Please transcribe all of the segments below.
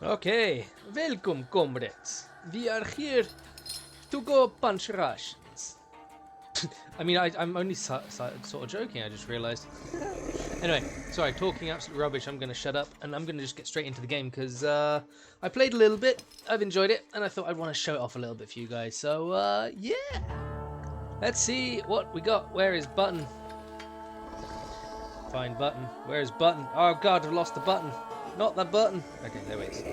Okay, welcome, comrades. We are here to go punch Russians. I mean, I'm only sort of joking, I just realised. Anyway, sorry, talking absolute rubbish, I'm going to shut up, and I'm going to just get straight into the game, because I played a little bit, I've enjoyed it, and I thought I'd want to show it off a little bit for you guys. So, yeah! Let's see what we got. Where is button? Find button. Where's button? Oh god, I've lost the button. Not that button. Okay, there it is.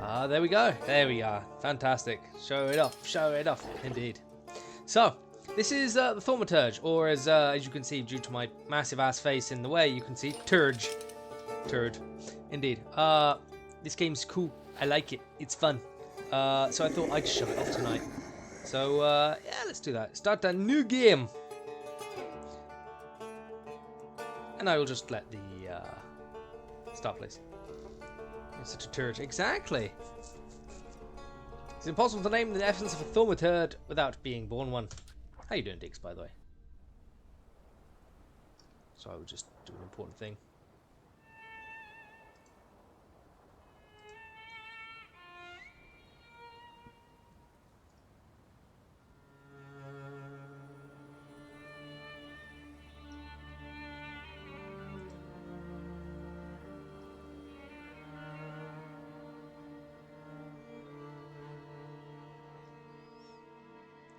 Ah, there we go. There we are. Fantastic. Show it off. Show it off. Indeed. So, this is the Thaumaturge, or as you can see, due to my massive ass face in the way, you can see Turge. Turd. Indeed. This game's cool. I like it. It's fun. So I thought I'd show it off tonight. So, yeah, let's do that. Start a new game. And I will just let the stop, please. It's such a turd. Exactly. It's impossible to name the essence of a thaumaturge without being born one. How you doing, Diggs, by the way? So I will just do an important thing.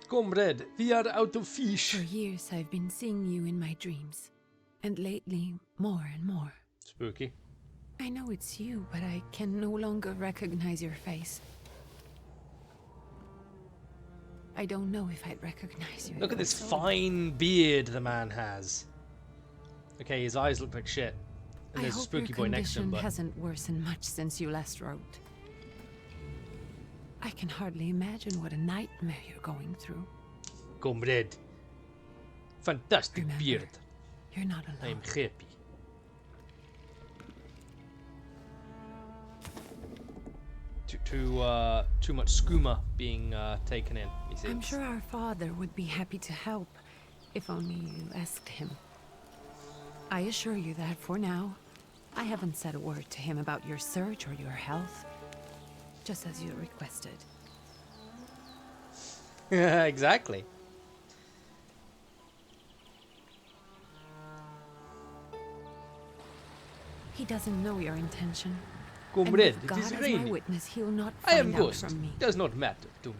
Comrade, we are out of fish. For years I've been seeing you in my dreams, and lately more and more. Spooky. I know it's you, but I can no longer recognize your face. I don't know if I'd recognize you. Look at this fine beard the man has. Okay, his eyes look like shit. And there's a spooky boy next to him, but hasn't worsened much since you last wrote. I can hardly imagine what a nightmare you're going through. Comrade. Fantastic Remember, beard. You're not alone. I am happy. Too much skooma being taken in. I'm sure our father would be happy to help, if only you asked him. I assure you that for now, I haven't said a word to him about your search or your health, just as you requested. Exactly. He doesn't know your intention. Comrade, and it God is as raining. my witness, he'll not I am find out ghost. from me. Does not matter to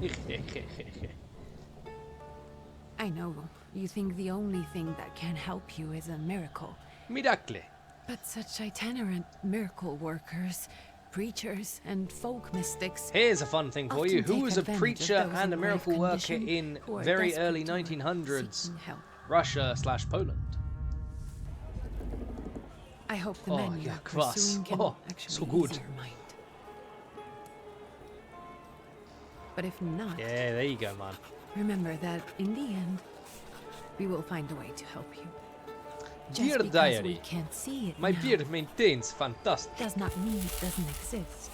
me. I know. You think the only thing that can help you is a miracle. Miracle. But such itinerant miracle workers, preachers, and folk mystics... Here's a fun thing for you. often Who take was a advantage preacher of those and a in way of miracle worker condition in who are very desperate early or 1900s seeking help. Russia/Poland? I hope the Oh, men yeah, you're kvass. pursuing can Oh, actually so good. ease your mind. But if not, Yeah, there you go, man. remember that in the end, we will find a way to help you. Just Dear because diary, we can't see it my now beard maintains fantastic. does not mean it doesn't exist.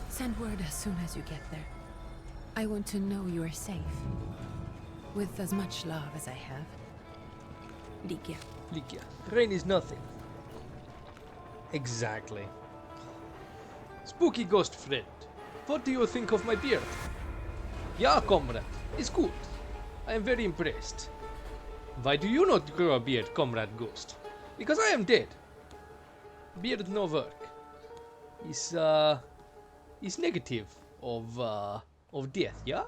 Send word as soon as you get there. I want to know you are safe. With as much love as I have. Ligia. Ligia, rain is nothing. Exactly. Spooky ghost friend, what do you think of my beard? Yeah, comrade, it's good. I am very impressed. Why do you not grow a beard, comrade ghost? Because I am dead. Beard no work. Is negative of death, yeah?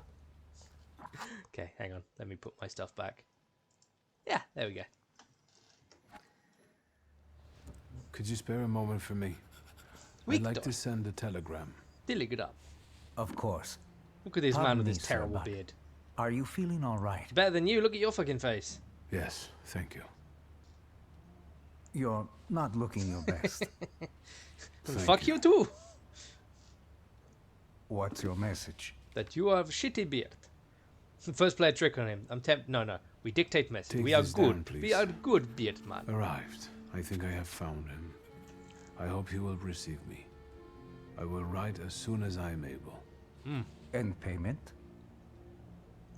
Okay, hang on. Let me put my stuff back. Yeah, there we go. Could you spare a moment for me? I'd like to send a telegram. Telegram. Of course. Look at this Pardon man with me, his sir, terrible but beard. Are you feeling all right? It's better than you. Look at your fucking face. Yes, thank you. You're not looking your best. Fuck you too. What's your message? That you have a shitty beard. First play a trick on him. I'm tempted. No. We dictate message. Take We are this good. down, please. We are good, beard man. Arrived. I think I have found him. I hope he will receive me. I will write as soon as I am able. And payment?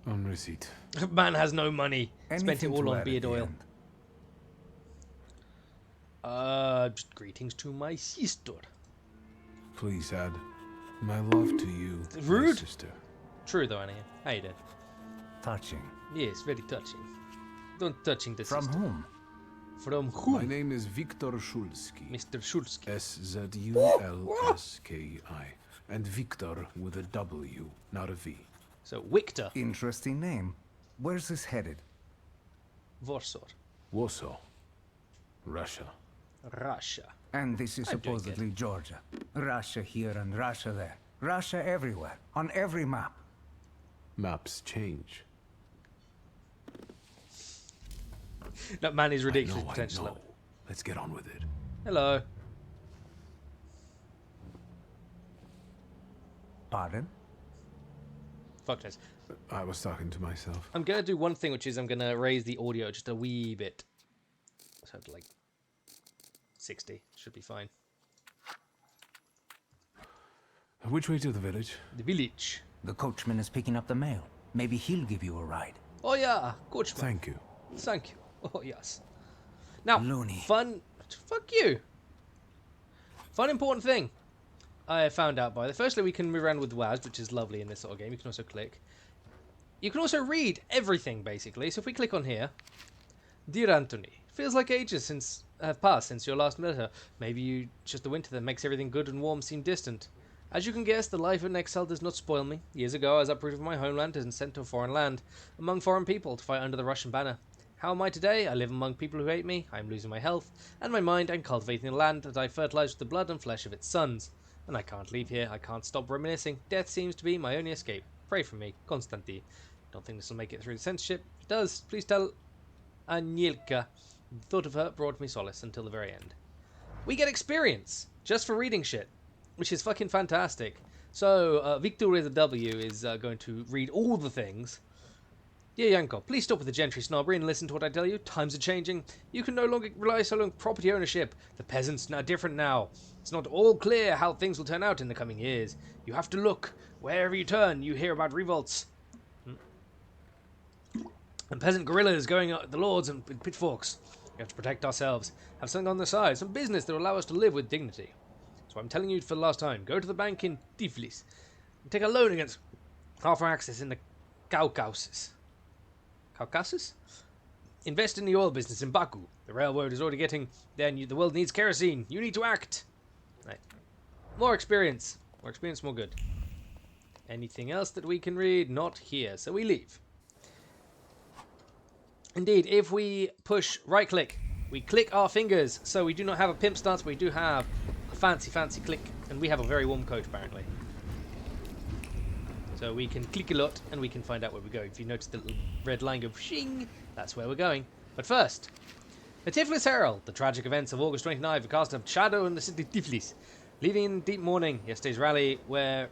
On receipt. Man has no money. Spent it Anything all to on add at beard the oil. end? Just greetings to my sister. Please add my love to you, my Rude. sister. True though, Annie. How you doing? Touching. Yes, very touching. Don't touching the From sister. whom? From My whom? name is Viktor Shulski. Mr. Shulski. S-Z-U-L-S-K-I. And Viktor with a W, not a V. So, Victor Interesting name. Where's this headed? Warsaw. Warsaw, Russia. Russia. And this is I'm doing good. supposedly Georgia. Russia here and Russia there. Russia everywhere. On every map. Maps change. That man is ridiculous I potential. know. Let's get on with it. Hello. Pardon? Fuck this. I was talking to myself. I'm gonna do one thing, which is I'm gonna raise the audio just a wee bit. So to like 60 should be fine. Which way to the village? The village. The coachman is picking up the mail. Maybe he'll give you a ride. Oh yeah, coachman. Thank you. Thank you. Oh yes. Now, Loony. fun. Fuck you. Fun important thing. I found out by the. Firstly, we can move around with WASD, which is lovely in this sort of game. You can also click. You can also read everything basically. So if we click on here, dear Anthony, feels like ages since have passed since your last letter. Maybe you just the winter that makes everything good and warm seem distant. As you can guess, the life of an exile does not spoil me. Years ago, I was uprooted from my homeland and sent to a foreign land, among foreign people, to fight under the Russian banner. How am I today? I live among people who hate me, I am losing my health, and my mind, and cultivating the land that I fertilize with the blood and flesh of its sons. And I can't leave here, I can't stop reminiscing. Death seems to be my only escape. Pray for me, Konstantin. Don't think this will make it through the censorship. If it does, please tell Anielka. The thought of her brought me solace until the very end. We get experience, just for reading shit, which is fucking fantastic. So, Victor with a W is going to read all the things. Dear Yanko, please stop with the gentry snobbery and listen to what I tell you. Times are changing. You can no longer rely solely on property ownership. The peasants are different now. It's not all clear how things will turn out in the coming years. You have to look. Wherever you turn, you hear about revolts. And peasant guerrillas going at the lords and with pitchforks. We have to protect ourselves. Have something on the side. Some business that will allow us to live with dignity. So I'm telling you for the last time. Go to the bank in Tiflis. And take a loan against half our access in the Caucasus. Caucasus? Invest in the oil business in Baku. The railroad is already getting there and the world needs kerosene. You need to act. Right. More experience. More experience, more good. Anything else that we can read? Not here. So we leave. Indeed, if we push right click, we click our fingers. So we do not have a pimp stance, we do have a fancy click. And we have a very warm coat, apparently. So we can click a lot and we can find out where we go. If you notice the little red line go shing, that's where we're going. But first, the Tiflis Herald. The tragic events of August 29 cast a shadow in the city of Tiflis, leaving in deep mourning. Yesterday's rally, where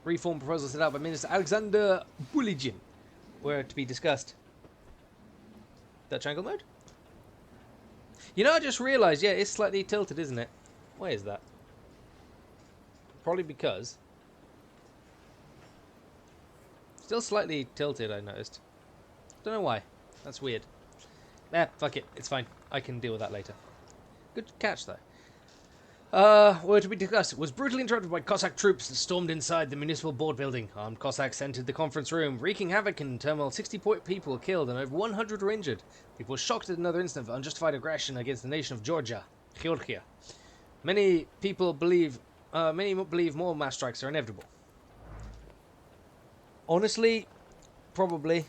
reform proposals set out by Minister Alexander Buligin were to be discussed. Dutch angle mode? You know, I just realised, yeah, it's slightly tilted, isn't it? Why is that? Probably because... Still slightly tilted, I noticed. Don't know why. That's weird. Fuck it. It's fine. I can deal with that later. Good catch, though. Were to be discussed. Was brutally interrupted by Cossack troops that stormed inside the municipal board building. Armed Cossacks entered the conference room, wreaking havoc in turmoil. 60 people were killed and over 100 were injured. People were shocked at another incident of unjustified aggression against the nation of Georgia. Many believe more mass strikes are inevitable. Honestly, probably.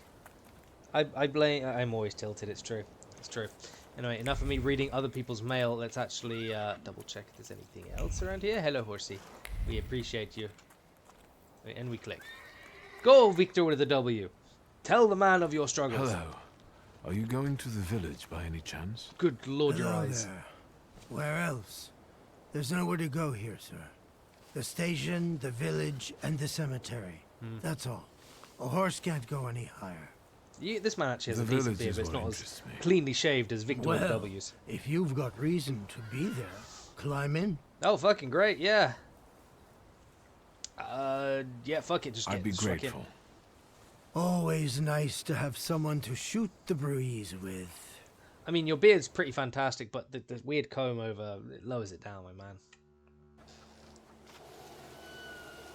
I'm always tilted, it's true. It's true. Anyway, enough of me reading other people's mail. Let's actually double check if there's anything else around here. Hello, horsey. We appreciate you. And we click. Go, Victor with a W. Tell the man of your struggles. Hello. Are you going to the village by any chance? Good lord, your Hello eyes. there. Where else? There's nowhere to go here, sir. The station, the village, and the cemetery. That's all. A horse can't go any higher. This man actually has The a decent village beard, is but it's what not as interests me. cleanly shaved as Victor with Well, W's. if you've got reason to be there, climb in. Oh, fucking great, yeah. Yeah, fuck it, just I'd get be struck in. grateful. Always nice to have someone to shoot the breeze with. I mean, your beard's pretty fantastic, but the weird comb over it lowers it down, my man.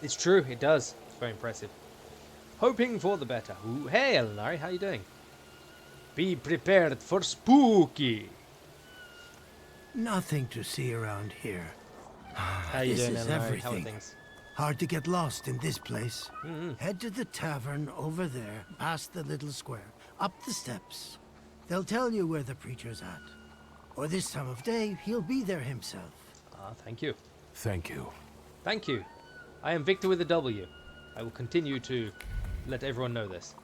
It's true, it does. It's very impressive. Hoping for the better. Ooh, hey, Elinari, how you doing? Be prepared for spooky. Nothing to see around here. How you This doing, is Elinari? How are everything. things? Hard to get lost in this place. Mm-hmm. Head to the tavern over there, past the little square, up the steps. They'll tell you where the preacher's at. Or this time of day, he'll be there himself. Ah, thank you. Thank you. Thank you. I am Victor with a W. I will continue to let everyone know this.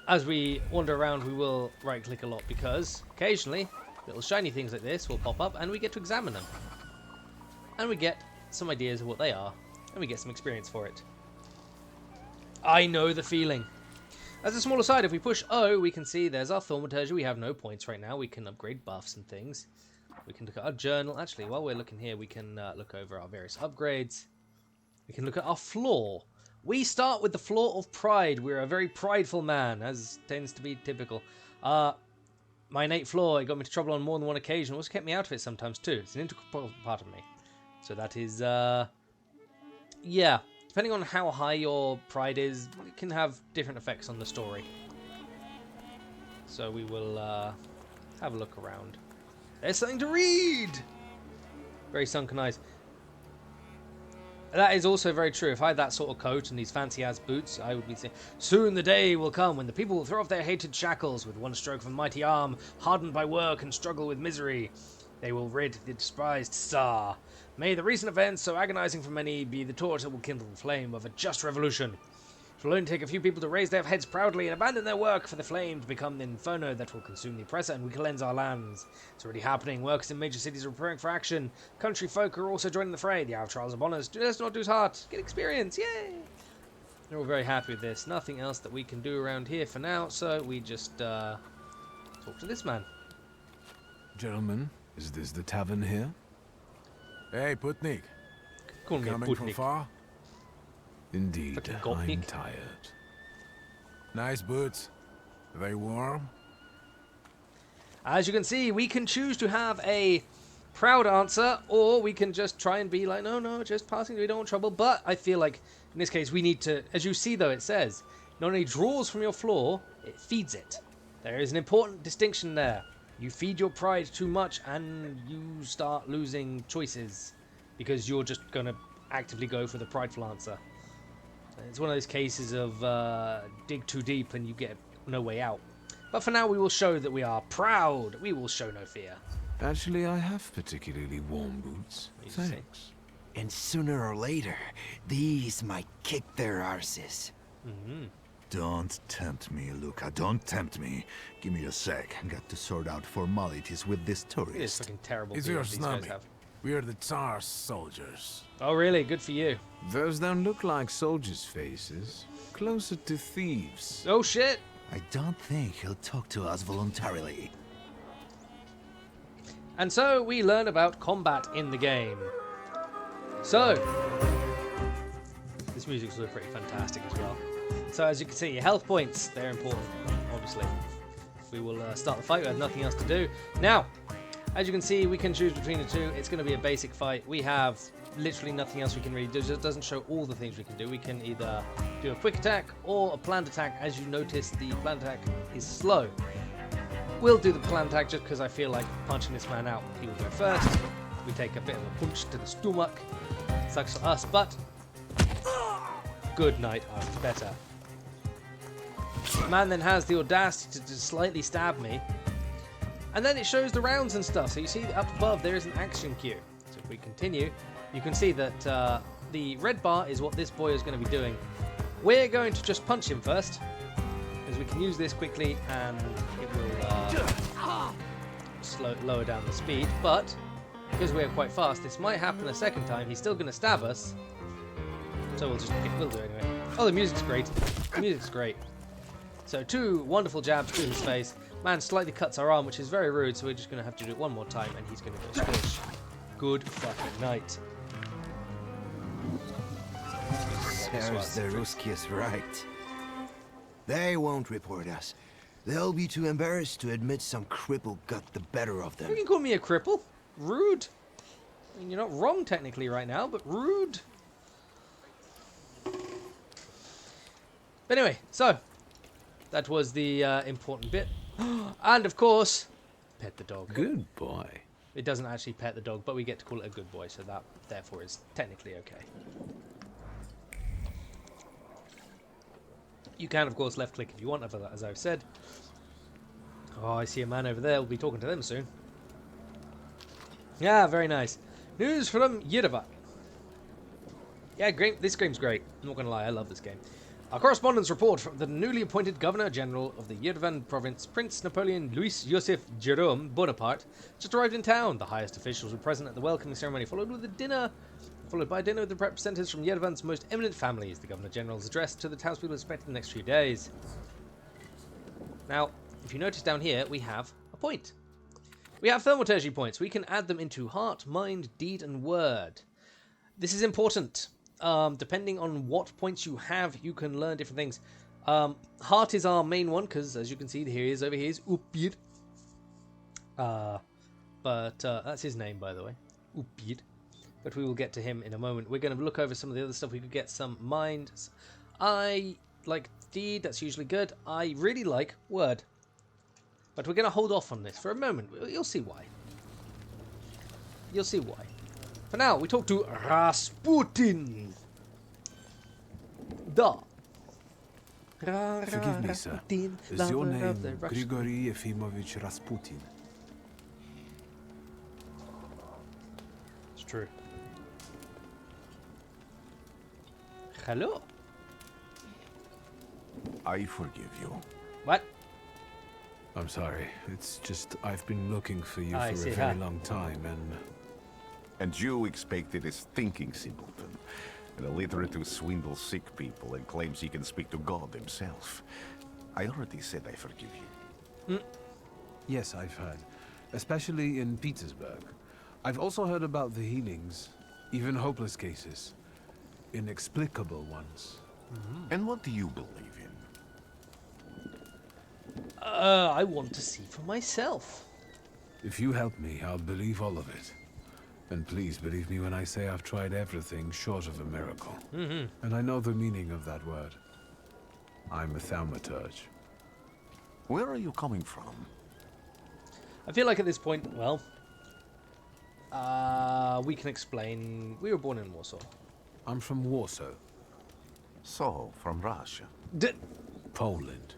As we wander around, we will right-click a lot because occasionally little shiny things like this will pop up and we get to examine them. And we get some ideas of what they are and we get some experience for it. I know the feeling. As a small aside, if we push O, we can see there's our Thaumaturge. We have no points right now. We can upgrade buffs and things. We can look at our journal. Actually, while we're looking here, we can look over our various upgrades. We can look at our flaw. We start with the flaw of pride. We're a very prideful man, as tends to be typical. My innate flaw, it got me into trouble on more than one occasion. Also kept me out of it sometimes too. It's an integral part of me. So that is, yeah. Depending on how high your pride is, it can have different effects on the story. So we will have a look around. There's something to read! Very sunken eyes. That is also very true. If I had that sort of coat and these fancy-ass boots, I would be saying, soon the day will come when the people will throw off their hated shackles with one stroke of a mighty arm, hardened by work and struggle with misery. They will rid the despised Tsar. May the recent events, so agonizing for many, be the torch that will kindle the flame of a just revolution. It will only take a few people to raise their heads proudly and abandon their work for the flame to become the inferno that will consume the oppressor and cleanse our lands. It's already happening. Workers in major cities are preparing for action. Country folk are also joining the fray. The hour of trials upon us. Let's not lose heart. Get experience. Yay! They're all very happy with this. Nothing else that we can do around here for now, so we just talk to this man. Gentlemen, is this the tavern here? Hey, Putnik. Call me Coming from Putnik. far? Indeed, Fucking I'm Gothic. tired. Nice boots. Are they warm? As you can see, we can choose to have a proud answer, or we can just try and be like, no, just passing, we don't want trouble. But I feel like, in this case, we need to, as you see though, it says, not only draws from your flaw, it feeds it. There is an important distinction there. You feed your pride too much and you start losing choices because you're just going to actively go for the prideful answer. It's one of those cases of dig too deep and you get no way out. But for now, we will show that we are proud. We will show no fear. Actually, I have particularly warm boots. You see. Thanks. And sooner or later, these might kick their arses. Don't tempt me, Luca. Don't tempt me. Give me a sec. Got to sort out formalities with this It is tourist. fucking terrible It's beard your these guys snobby. have. We are the Tsar's soldiers. Oh, really? Good for you. Those don't look like soldiers' faces. Closer to thieves. Oh, shit! I don't think he'll talk to us voluntarily. And so we learn about combat in the game. So, this music's also pretty fantastic as well. So as you can see, your health points, they're important, obviously. We will start the fight, we have nothing else to do. Now, as you can see, we can choose between the two. It's going to be a basic fight. We have literally nothing else we can really do. It doesn't show all the things we can do. We can either do a quick attack or a planned attack. As you notice, the planned attack is slow. We'll do the planned attack just because I feel like punching this man out. He will go first. We take a bit of a punch to the stomach. Sucks for us, but good night, I was better. The man then has the audacity to just slightly stab me. And then it shows the rounds and stuff. So you see up above there is an action queue. So if we continue, you can see that the red bar is what this boy is going to be doing. We're going to just punch him first, because we can use this quickly and it will lower down the speed. But because we're quite fast, this might happen a second time. He's still going to stab us. So we'll do it anyway. Oh, the music's great. The music's great. So 2 wonderful jabs to his face. Man slightly cuts our arm, which is very rude, so we're just going to have to do it one more time, and he's going to go squish. Good fucking night. There's the Ruskies right. They won't report us. They'll be too embarrassed to admit some cripple got the better of them. You can call me a cripple. Rude. I mean, you're not wrong technically right now, but rude. But anyway, so that was the important bit. And of course, pet the dog. Good boy. It doesn't actually pet the dog, but we get to call it a good boy, so that therefore is technically okay. You can, of course, left click if you want, as I've said. Oh, I see a man over there. We'll be talking to them soon. Yeah, very nice. News from Yerevan. Yeah, great. This game's great. I'm not going to lie, I love this game. Our correspondence report from the newly appointed Governor-General of the Yerevan province, Prince Napoleon Louis Joseph Jerome Bonaparte, just arrived in town. The highest officials were present at the welcoming ceremony, followed by a dinner with the representatives from Yerevan's most eminent families. The Governor-General's address to the townspeople is expected in the next few days. Now, if you notice down here, we have a point. We have Thaumaturge points. We can add them into heart, mind, deed, and word. This is important. Depending on what points you have, you can learn different things. Heart is our main one, because as you can see, here he is, over here is Upir. But that's his name, by the way. Upir. But we will get to him in a moment. We're going to look over some of the other stuff. We could get some mind. I like deed, that's usually good. I really like word. But we're going to hold off on this for a moment. You'll see why. You'll see why. For now, we talk to Rasputin. Da. Forgive me, sir. Is your name Grigory Yefimovich Rasputin? It's true. Hello. I forgive you. What? I'm sorry. It's just I've been looking for you I for see, a very long time, And you expected a thinking simpleton, an illiterate who swindles sick people and claims he can speak to God himself. I already said I forgive you. Yes, I've heard. Especially in Petersburg. I've also heard about the healings, even hopeless cases. Inexplicable ones. And what do you believe in? I want to see for myself. If you help me, I'll believe all of it. And please believe me when I say I've tried everything short of a miracle. And I know the meaning of that word. I'm a Thaumaturge. Where are you coming from? I feel like at this point, well, we can explain. We were born in Warsaw. I'm from Warsaw, So, from Russia. Poland.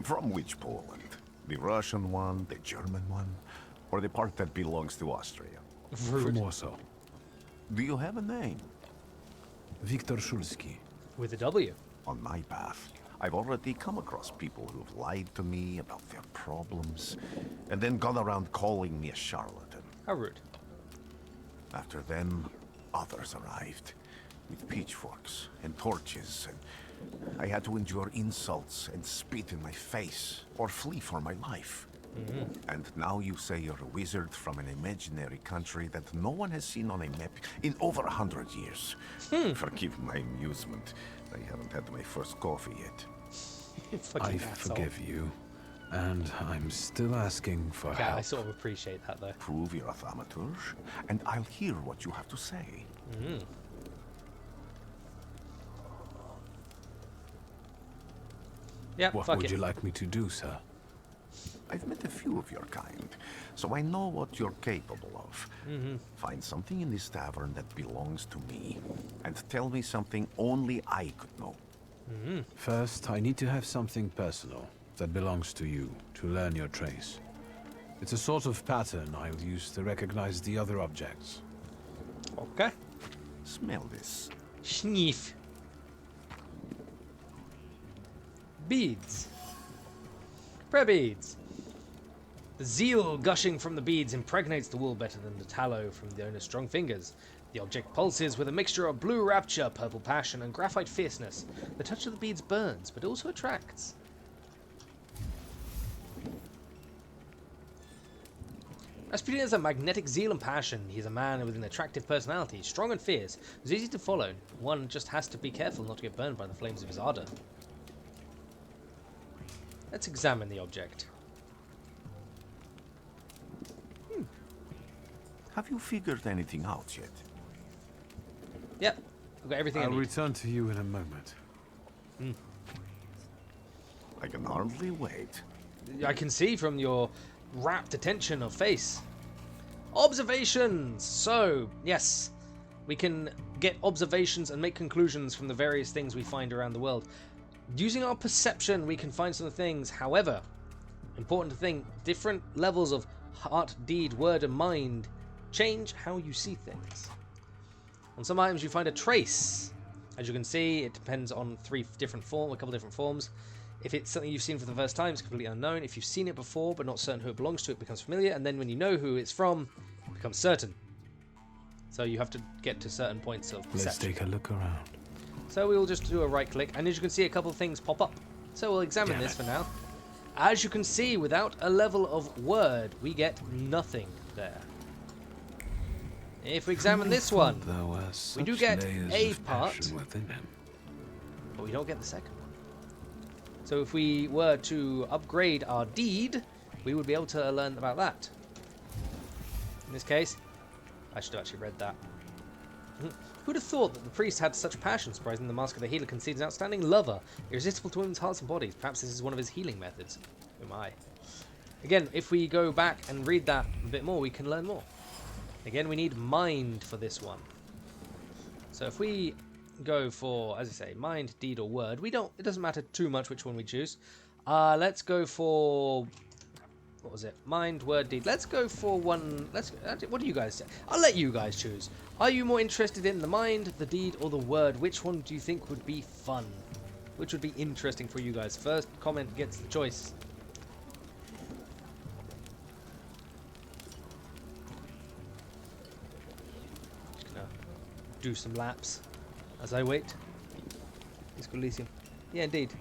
From which Poland? The Russian one, the German one, or the part that belongs to Austria? From Warsaw. Do you have a name? Wiktor Szulski. With a W. On my path, I've already come across people who've lied to me about their problems, and then gone around calling me a charlatan. How rude. After them, others arrived, with pitchforks and torches, and I had to endure insults and spit in my face, or flee for my life. And now you say you're a wizard from an imaginary country that no one has seen on a map in over 100 years. Forgive my amusement. I haven't had my first coffee yet. I forgive you. And I'm still asking for help. I sort of appreciate that, though. Prove you're a Thaumaturge, and I'll hear what you have to say. Yeah, What fuck would it. you like me to do, sir? I've met a few of your kind, so I know what you're capable of. Find something in this tavern that belongs to me, and tell me something only I could know. First, I need to have something personal that belongs to you to learn your trace. It's a sort of pattern I'll use to recognize the other objects. Okay. Smell this. Sniff. Beads. Prayer beads. The zeal gushing from the beads impregnates the wool better than the tallow from the owner's strong fingers. The object pulses with a mixture of blue rapture, purple passion, and graphite fierceness. The touch of the beads burns, but also attracts. Rasputin has a magnetic zeal and passion. He's a man with an attractive personality, strong and fierce. He's easy to follow. One just has to be careful not to get burned by the flames of his ardor. Let's examine the object. Have you figured anything out yet? Yep, I've got everything I I'll need. return to you in a moment. I can hardly wait. I can see from your rapt attention of face. Observations! So, yes, we can get observations and make conclusions from the various things we find around the world. Using our perception, we can find some things. However, important thing, different levels of heart, deed, word, and mind change how you see things. On some items, you find a trace. As you can see, it depends on a couple different forms. If it's something you've seen for the first time, it's completely unknown. If you've seen it before, but not certain who it belongs to, it becomes familiar. And then when you know who it's from, it becomes certain. So you have to get to certain points of perception. Let's take a look around. So we will just do a right click, and as you can see, a couple of things pop up. So we'll examine this for now. As you can see, without a level of word, we get nothing there. If we examine this one, we do get a part, but we don't get the second one. So if we were to upgrade our deed, we would be able to learn about that. In this case, I should have actually read that. Who'd have thought that the priest had such passion? Surprising, the Mask of the Healer concedes an outstanding lover, irresistible to women's hearts and bodies. Perhaps this is one of his healing methods. Oh my. Again, if we go back and read that a bit more, we can learn more. Again, we need mind for this one. So if we go for, as I say, mind, deed, or word, it doesn't matter too much which one we choose. Let's go for, what was it? Mind, word, deed. Let's go for one. What do you guys say? I'll let you guys choose. Are you more interested in the mind, the deed, or the word? Which one do you think would be fun? Which would be interesting for you guys? First comment gets the choice. Just gonna do some laps as I wait. Let's go Elysium. Yeah, indeed.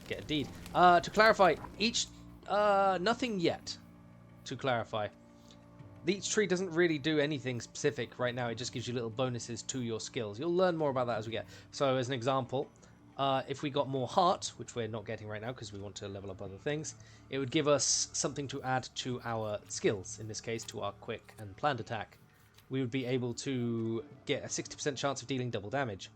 Get a deed. To clarify, each nothing yet. To clarify, each tree doesn't really do anything specific right now. It just gives you little bonuses to your skills. You'll learn more about that as we get. So, as an example, if we got more heart, which we're not getting right now because we want to level up other things, it would give us something to add to our skills. In this case, to our quick and planned attack. We would be able to get a 60% chance of dealing double damage.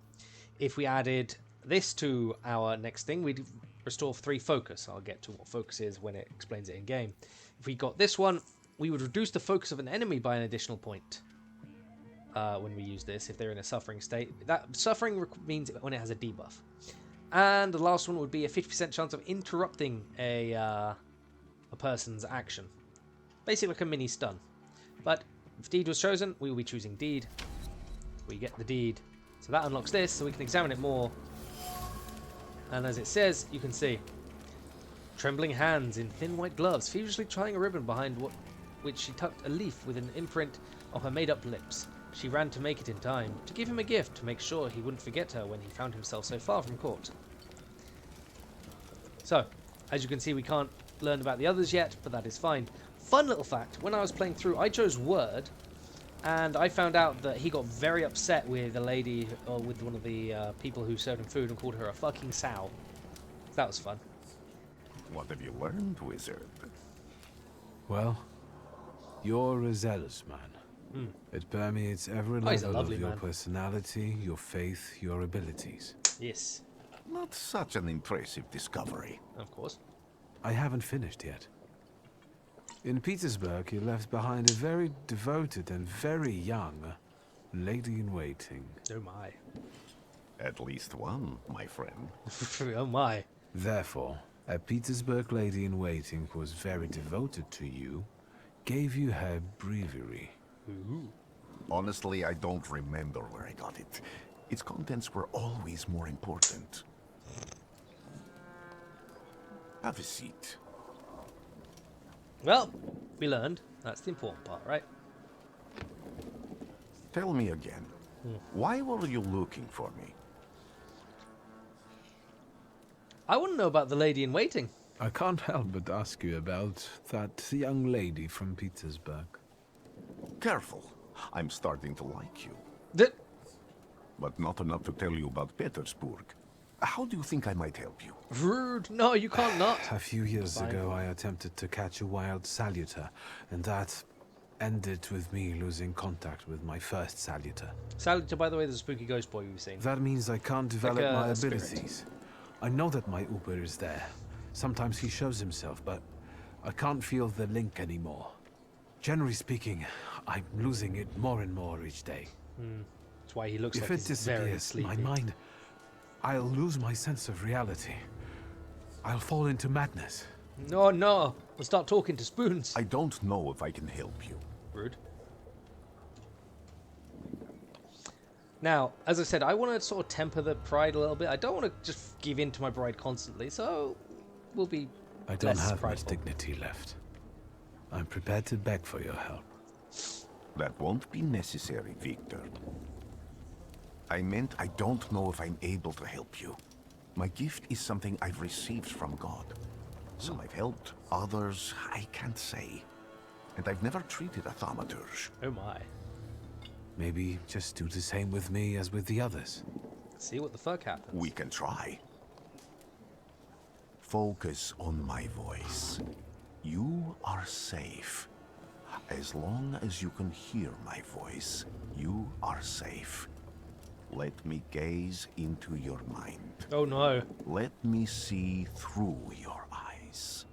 If we added this to our next thing, we'd restore 3 focus. I'll get to what focus is when it explains it in game. If we got this one, we would reduce the focus of an enemy by an additional point when we use this, if they're in a suffering state. That suffering means when it has a debuff. And the last one would be a 50% chance of interrupting a person's action. Basically like a mini stun. But if deed was chosen, we will be choosing deed. We get the deed. So that unlocks this, so we can examine it more. And as it says, you can see trembling hands in thin white gloves, feverishly tying a ribbon behind which she tucked a leaf with an imprint of her made-up lips. She ran to make it in time, to give him a gift, to make sure he wouldn't forget her when he found himself so far from court. So, as you can see, we can't learn about the others yet, but that is fine. Fun little fact, when I was playing through, I chose word, and I found out that he got very upset with a lady, or with one of the people who served him food and called her a fucking sow. That was fun. What have you learned, wizard? Well, you're a zealous man. It permeates every he's a level lovely of your man. personality, your faith, your abilities. Yes, Not such an impressive discovery. of course. I haven't finished yet. In Petersburg, you left behind a very devoted and very young lady-in-waiting. Oh my. At least one, my friend. Oh my. Therefore, a Petersburg lady-in-waiting who was very devoted to you, gave you her breviary. Ooh. Honestly, I don't remember where I got it. Its contents were always more important. Have a seat. Well, we learned. That's the important part, right? Tell me again, why were you looking for me? I want to know about the lady in waiting. I can't help but ask you about that young lady from Petersburg. Careful, I'm starting to like you. The... But not enough to tell you about Petersburg. How do you think I might help you? Rude. No, you can't not. A few years Fine. ago, I attempted to catch a wild saluter, and that ended with me losing contact with my first saluter. Salutor, by the way, the spooky ghost boy we've seen. That means I can't develop my a spirit. abilities. I know that my Uber is there. Sometimes he shows himself, but I can't feel the link anymore. Generally speaking, I'm losing it more and more each day. That's why he looks If like it he's very disappears, sleepy. my mind, I'll lose my sense of reality. I'll fall into madness. No, no. We'll start talking to spoons. I don't know if I can help you. Rude. Now, as I said, I want to sort of temper the pride a little bit. I don't want to just give in to my bride constantly, so we'll be I don't less have much prideful. dignity left. I'm prepared to beg for your help. That won't be necessary, Victor. I meant I don't know if I'm able to help you. My gift is something I've received from God. Some I've helped, others I can't say. And I've never treated a thaumaturge. Oh my. Maybe just do the same with me as with the others. See what the fuck happens. We can try. Focus on my voice. You are safe. As long as you can hear my voice, you are safe. Let me gaze into your mind. Oh no. Let me see through your eyes.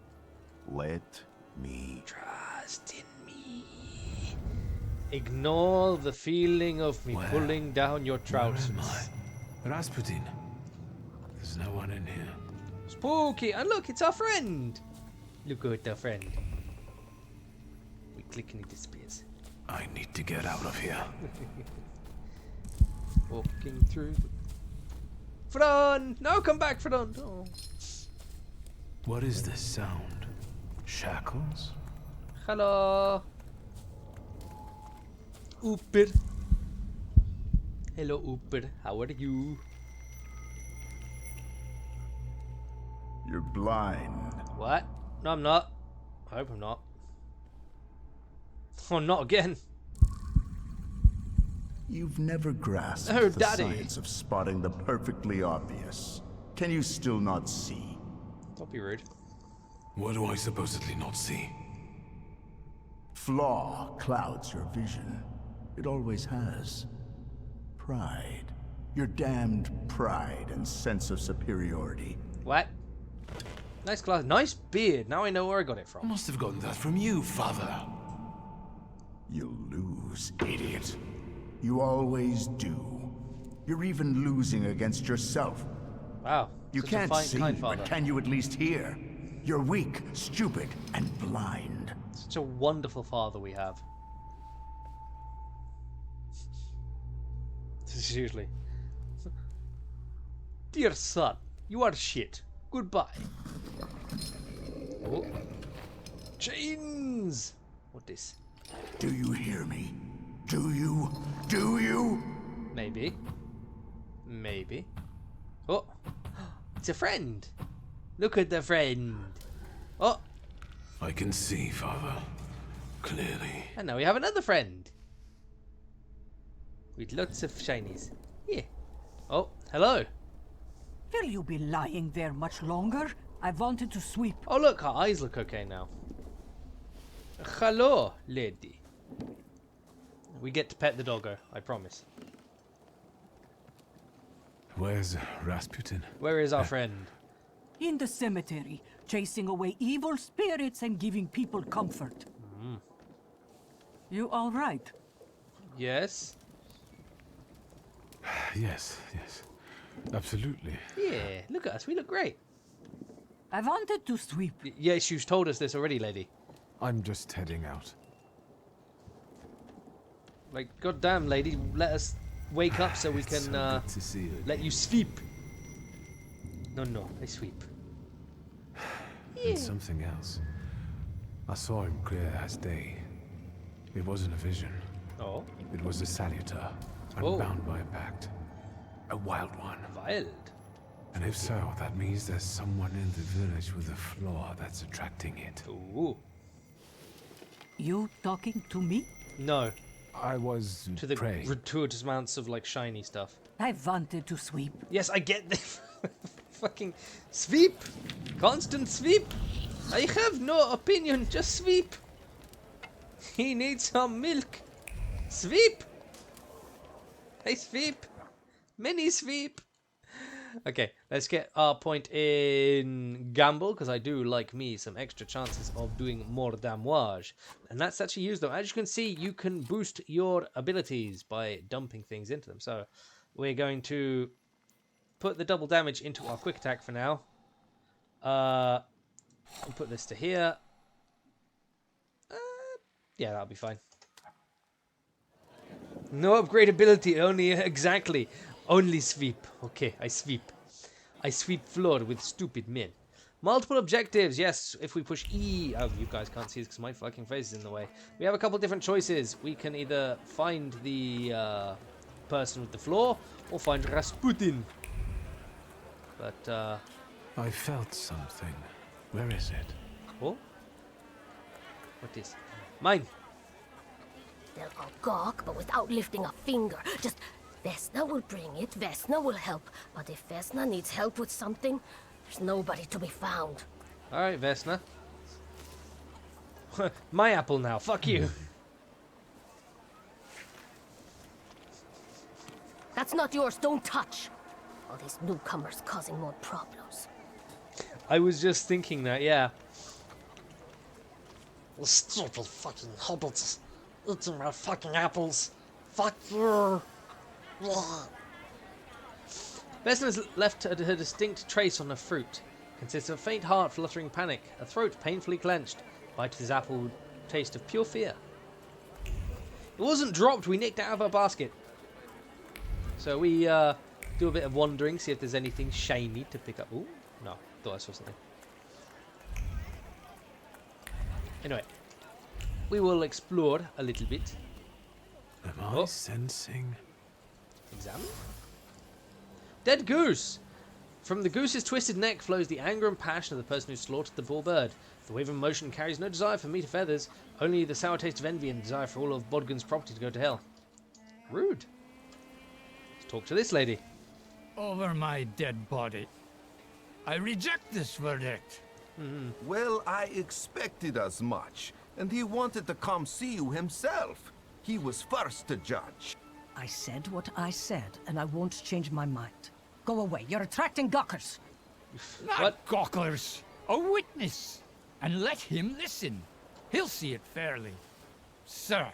Let me... Trust in me. Ignore the feeling of me Where? pulling down your trousers. Where am I? Rasputin. There's no one in here. Spooky! And look, it's our friend! Look at our friend. We click and he disappears. I need to get out of here. Walking through the... Fran! No, come back, Fran! Oh. What is this sound? Shackles? Hello! Ooper. Hello, Ooper. How are you? You're blind. What? No, I'm not. I hope I'm not. Oh, not again. You've never grasped Oh, the Daddy. science of spotting the perfectly obvious. Can you still not see? Don't be rude. What do I supposedly not see? Flaw clouds your vision. It always has. Pride. Your damned pride and sense of superiority. What? Nice glass. Nice beard. Now I know where I got it I from. must have gotten that from you, father. You'll lose, idiot. You always do. You're even losing against yourself. Wow. You such can't a fine, see, kind father. but can you at least hear? You're weak, stupid, and blind. Such a wonderful father we have. Seriously. Dear son, you are shit. Goodbye. Oh. Chains! What is? Do you hear me? Do you? Do you? Maybe. Maybe. Oh! It's a friend! Look at the friend! Oh! I can see, father. Clearly. And now we have another friend! With lots of shinies. Yeah. Oh, hello! Will you be lying there much longer? I wanted to sweep. Oh look, her eyes look okay now. Hello, lady. We get to pet the doggo, I promise. Where's Rasputin? Where is our friend? In the cemetery, chasing away evil spirits and giving people comfort. You all right? Yes? Yes, yes. Absolutely. Yeah, look at us, we look great. I wanted to sweep. Yes, you've told us this already, lady. I'm just heading out. Like, goddamn, lady, let us wake up so we It's can so good to see you let you sweep. No, no, I sweep. And something else. I saw him clear as day. It wasn't a vision. Oh, It was a saluter. I'm Oh. bound by a pact. A wild one. wild. And if so, that means there's someone in the village with a flaw that's attracting it. Ooh. You talking to me? No, I was to the praying. gratuitous amounts of, like, shiny stuff. I wanted to sweep. Yes, I get this. Fucking sweep! Constant sweep! I have no opinion, just sweep! He needs some milk! Sweep! I sweep! Mini sweep! Okay, let's get our point in gamble, because I do like me some extra chances of doing more damage. And that's actually used, though. As you can see, you can boost your abilities by dumping things into them. So we're going to put the double damage into our quick attack for now. We'll put this to here. Yeah, that'll be fine. No upgrade ability, only exactly. Only sweep. Okay, I sweep. I sweep floor with stupid men. Multiple objectives. Yes, if we push E... Oh, you guys can't see this because my fucking face is in the way. We have a couple different choices. We can either find the person with the floor or find Rasputin. But, I felt something. Where is it? Oh? What is? Mine. They'll all gawk, but without lifting a finger. Just, Vesna will bring it, Vesna will help. But if Vesna needs help with something, there's nobody to be found. Alright, Vesna. My apple now, fuck you. That's not yours, don't touch. All these newcomers causing more problems. I was just thinking that, yeah. Stupid fucking hobbits. Eating my fucking apples. Fuck you. Vesna's left her distinct trace on the fruit. Consists of a faint heart fluttering panic, a throat painfully clenched, bite of his apple taste of pure fear. It wasn't dropped, we nicked it out of our basket. So we do a bit of wandering, see if there's anything shiny to pick up. Ooh, no, thought I saw something. Anyway, we will explore a little bit. Am I sensing? Examine. Dead goose! From the goose's twisted neck flows the anger and passion of the person who slaughtered the poor bird. The wave of motion carries no desire for meat or feathers, only the sour taste of envy and desire for all of Bodgun's property to go to hell. Rude. Let's talk to this lady. Over my dead body. I reject this verdict. Well, I expected as much, and he wanted to come see you himself. He was first to judge. I said what I said, and I won't change my mind. Go away. You're attracting gawkers. Not gawkers. A witness. And let him listen. He'll see it fairly. Sir,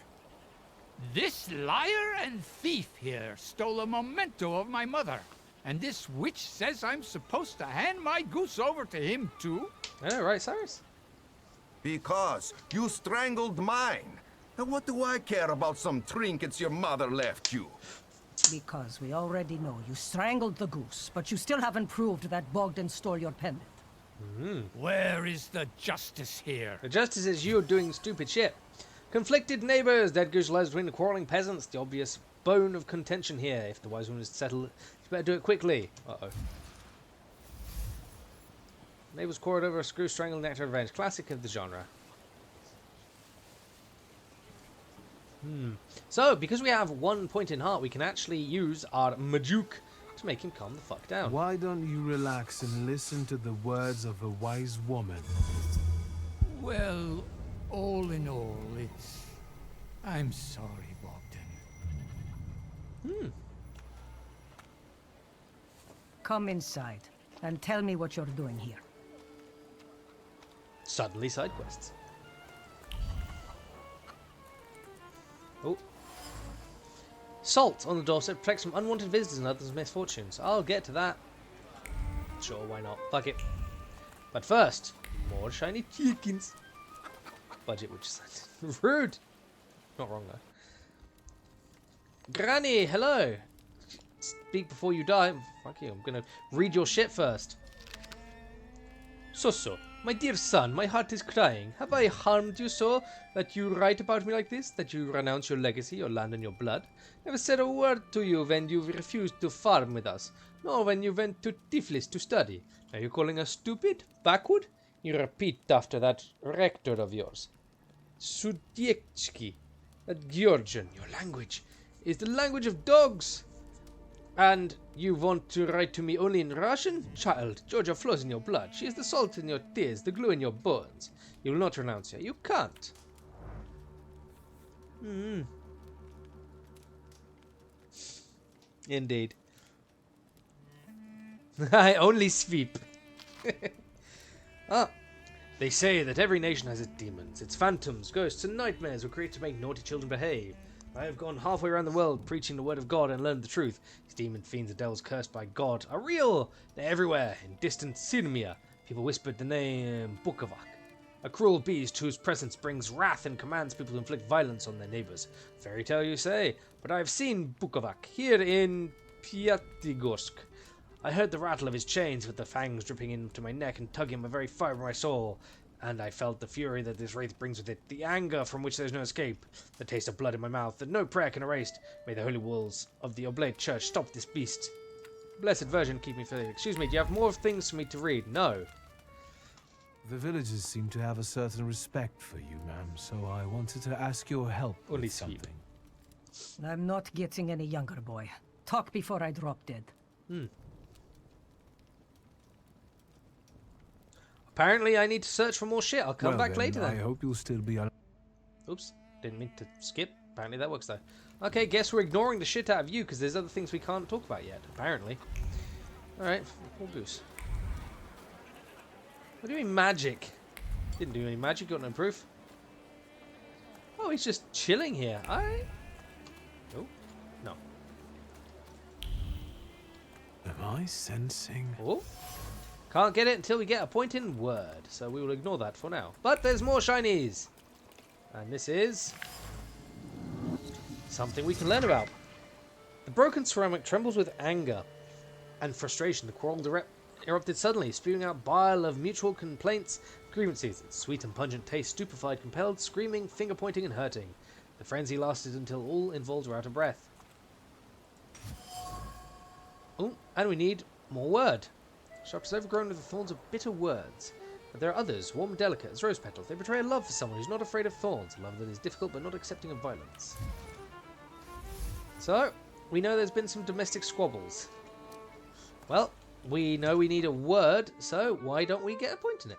this liar and thief here stole a memento of my mother. And this witch says I'm supposed to hand my goose over to him too? I know, right, Cyrus? Because you strangled mine. And what do I care about some trinkets your mother left you? Because we already know you strangled the goose, but you still haven't proved that Bogdan stole your pendant. Where is the justice here? The justice is you doing stupid shit. Conflicted neighbours. Dead goose lies between the quarrelling peasants. The obvious bone of contention here. If the wise woman is to settle it, you better do it quickly. Uh-oh. Neighbours quarreled over a screw strangled nectar revenge. Classic of the genre. So, because we have 1 point in heart, we can actually use our Majuk to make him calm the fuck down. Why don't you relax and listen to the words of a wise woman? Well, all in all, it's... I'm sorry, Bogdan. Come inside and tell me what you're doing here. Suddenly side quests. Oh. Salt on the doorstep protects from unwanted visitors and others' misfortunes. I'll get to that. Sure, why not? Fuck it. But first, more shiny chickens. Budget, which is rude. Not wrong though. Granny, hello. Speak before you die. Fuck you. I'm gonna read your shit first. So. My dear son, my heart is crying. Have I harmed you so that you write about me like this? That you renounce your legacy, your land and your blood? Never said a word to you when you refused to farm with us, nor when you went to Tiflis to study. Are you calling us stupid? Backward? You repeat after that rector of yours. Sudiechki, that Georgian, your language, is the language of dogs. And you want to write to me only in Russian? Child, Georgia flows in your blood. She is the salt in your tears, the glue in your bones. You will not renounce her. You can't. Indeed. I only sweep. They say that every nation has its demons, its phantoms, ghosts, and nightmares were created to make naughty children behave. I have gone halfway around the world preaching the word of God and learned the truth. These demon fiends and devils cursed by God are real. They're everywhere. In distant Sirmia, people whispered the name Bukovac, a cruel beast whose presence brings wrath and commands people to inflict violence on their neighbors. Fairy tale, you say? But I have seen Bukovac here in Pyatigorsk. I heard the rattle of his chains with the fangs dripping into my neck and tugging my very fibre of my soul. And I felt the fury that this wraith brings with it, the anger from which there is no escape, the taste of blood in my mouth that no prayer can erase. May the holy walls of the Oblate Church stop this beast. Blessed Virgin, keep me filled. Excuse me, do you have more things for me to read? No. The villagers seem to have a certain respect for you, ma'am, so I wanted to ask your help with something. I'm not getting any younger, boy. Talk before I drop dead. Apparently, I need to search for more shit. I'll come back later then. I hope you'll still be on. Oops, didn't mean to skip. Apparently that works though. Okay, guess we're ignoring the shit out of you because there's other things we can't talk about yet, apparently. Alright, poor goose. What do you mean magic? Didn't do any magic, got no proof. Oh, he's just chilling here. Alright. Oh, no. Am I sensing? Oh. Can't get it until we get a point in word, so we will ignore that for now. But there's more shinies! And this is something we can learn about. The broken ceramic trembles with anger and frustration. The quarrel erupted suddenly, spewing out bile of mutual complaints, grievances. Its sweet and pungent taste stupefied, compelled, screaming, finger-pointing, and hurting. The frenzy lasted until all involved were out of breath. Oh, and we need more word. Sharp is overgrown with the thorns of bitter words. But there are others, warm and delicate as rose petals. They betray a love for someone who's not afraid of thorns, a love that is difficult but not accepting of violence. So, we know there's been some domestic squabbles. Well, we know we need a word, so why don't we get a point in it?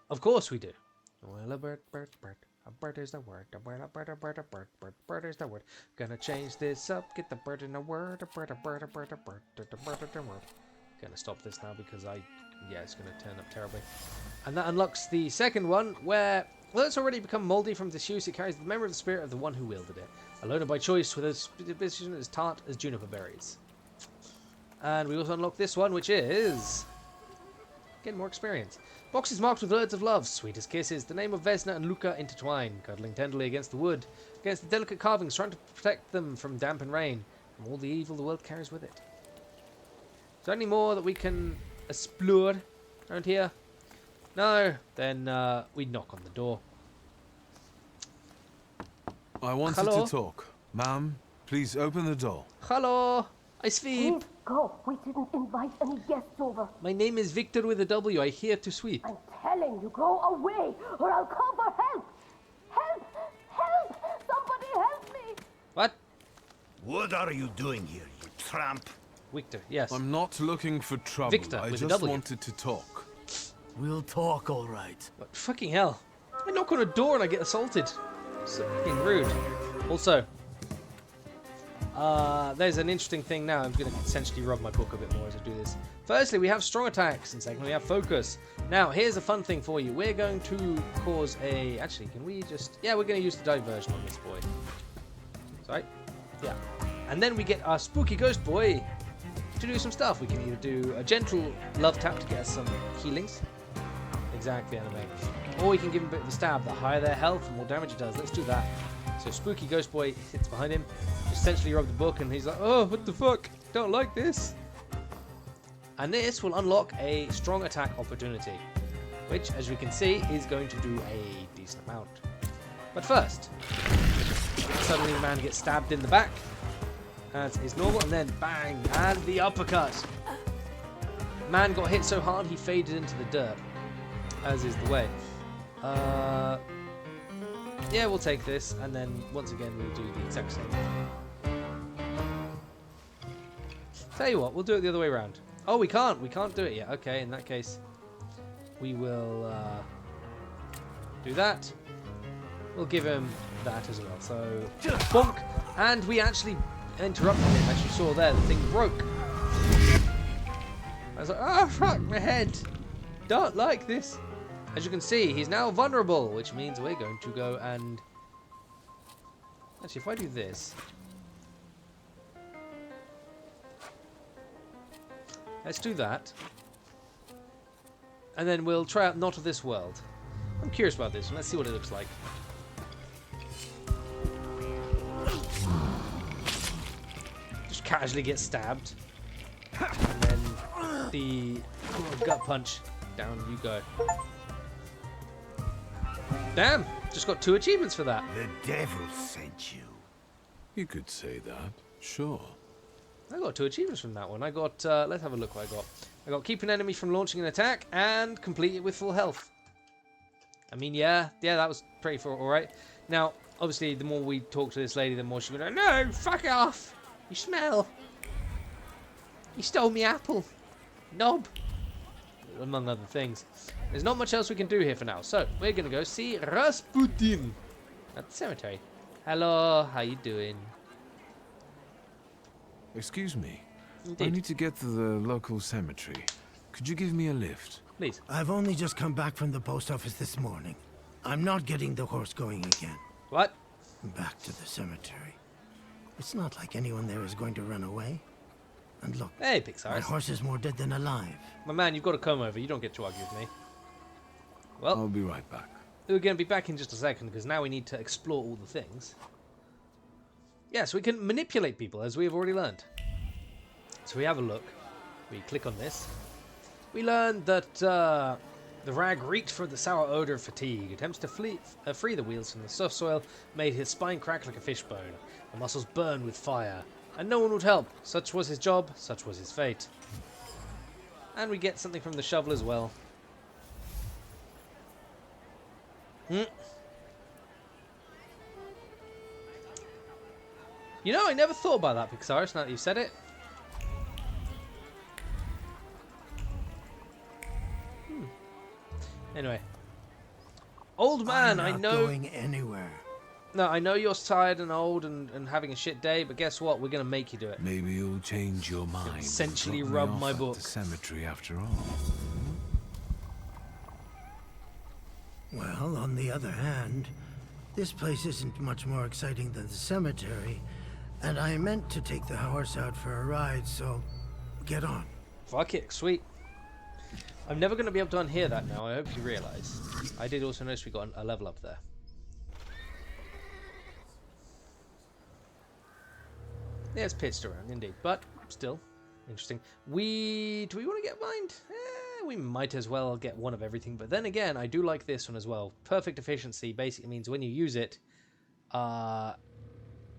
Of course we do. Well, a bird, bird, bird. A bird is the word. A bird, a bird, a bird, a bird, bird, bird is the word. Gonna change this up. Get the bird in a word. A bird, a bird, a bird, a bird, a bird, a word. Gonna stop this now because it's gonna turn up terribly. And that unlocks the second one where, well, it's already become mouldy from disuse. It carries the memory of the spirit of the one who wielded it. Alone and by choice, with a disposition as tart as juniper berries. And we also unlock this one, which is getting more experience. Boxes marked with words of love, sweet as kisses, the name of Vesna and Luca intertwined, cuddling tenderly against the wood, against the delicate carvings, trying to protect them from damp and rain, from all the evil the world carries with it. Is there any more that we can explore around here? No? Then we knock on the door. I wanted to talk. Ma'am, please open the door. Hello, I sweep. Please go. We didn't invite any guests over. My name is Victor with a W. I here to sweep. I'm telling you, go away, or I'll call for help. Help! Help! Somebody help me! What? What are you doing here, you tramp? Victor, yes. I'm not looking for trouble. Victor, I with a just W. wanted to talk. We'll talk, all right. What fucking hell? I knock on a door and I get assaulted. So fucking rude. Also, there's an interesting thing now. I'm going to essentially rub my book a bit more as I do this. Firstly, we have strong attacks, and secondly, we have focus. Now, here's a fun thing for you. We're going to cause a... Actually, can we just... Yeah, we're going to use the diversion on this boy. Sorry? Yeah. And then we get our spooky ghost boy to do some stuff. We can either do a gentle love tap to get us some healings. Exactly, anime. Or we can give him a bit of a stab. The higher their health, the more damage it does. Let's do that. So spooky ghost boy sits behind him, essentially rub the book, and he's like, oh, what the fuck? Don't like this. And this will unlock a strong attack opportunity, which, as we can see, is going to do a decent amount. But first, suddenly the man gets stabbed in the back, as is normal, and then bang, and the uppercut. Man got hit so hard he faded into the dirt, as is the way. Yeah, we'll take this, and then once again we'll do the exact same. Tell you what, we'll do it the other way around. Oh, we can't. We can't do it yet. Okay, in that case, we will do that. We'll give him that as well. So, bonk. And we actually interrupted him. As you saw there, the thing broke. I was like, oh, fuck, my head. Don't like this. As you can see, he's now vulnerable, which means we're going to go and... Actually, if I do this... Let's do that. And then we'll try out Not of This World. I'm curious about this one. Let's see what it looks like. Just casually get stabbed. And then the gut punch. Down you go. Damn! Just got 2 achievements for that. The devil sent you. You could say that, sure. I got 2 achievements from that one. I got, let's have a look what I got. I got keep an enemy from launching an attack and complete it with full health. I mean, yeah, that was pretty alright. Now, obviously, the more we talk to this lady, the more she's going to go, no, fuck off! You smell! You stole me apple! Knob! Among other things. There's not much else we can do here for now, so we're going to go see Rasputin at the cemetery. Hello, how you doing? Excuse me. Indeed. I need to get to the local cemetery. Could you give me a lift? Please. I've only just come back from the post office this morning. I'm not getting the horse going again. What? Back to the cemetery. It's not like anyone there is going to run away. And look, hey, Pixar. My horse is more dead than alive. My man, you've got to come over. You don't get to argue with me. Well, I'll be right back. We're going to be back in just a second because now we need to explore all the things. Yes, we can manipulate people as we have already learned. So we have a look. We click on this. We learn that the rag reeked for the sour odor of fatigue. Attempts to free the wheels from the soft soil made his spine crack like a fishbone. The muscles burn with fire. And no one would help. Such was his job, such was his fate. And we get something from the shovel as well. You know, I never thought about that, Pixaris, now that you've said it. Anyway. Old man, I'm not I know... going anywhere. No, I know you're tired and old and having a shit day, but guess what? We're going to make you do it. Maybe you'll change your mind. Essentially and drop rub me my off book. At the cemetery after all. Well, on the other hand, this place isn't much more exciting than the cemetery, and I meant to take the horse out for a ride, so get on. Fuck it, sweet. I'm never going to be able to unhear that now, I hope you realise. I did also notice we got a level up there. Yeah, it's pitched around, indeed, but still interesting. Do we want to get mined? We might as well get one of everything, but then again, I do like this one as well. Perfect efficiency basically means when you use it,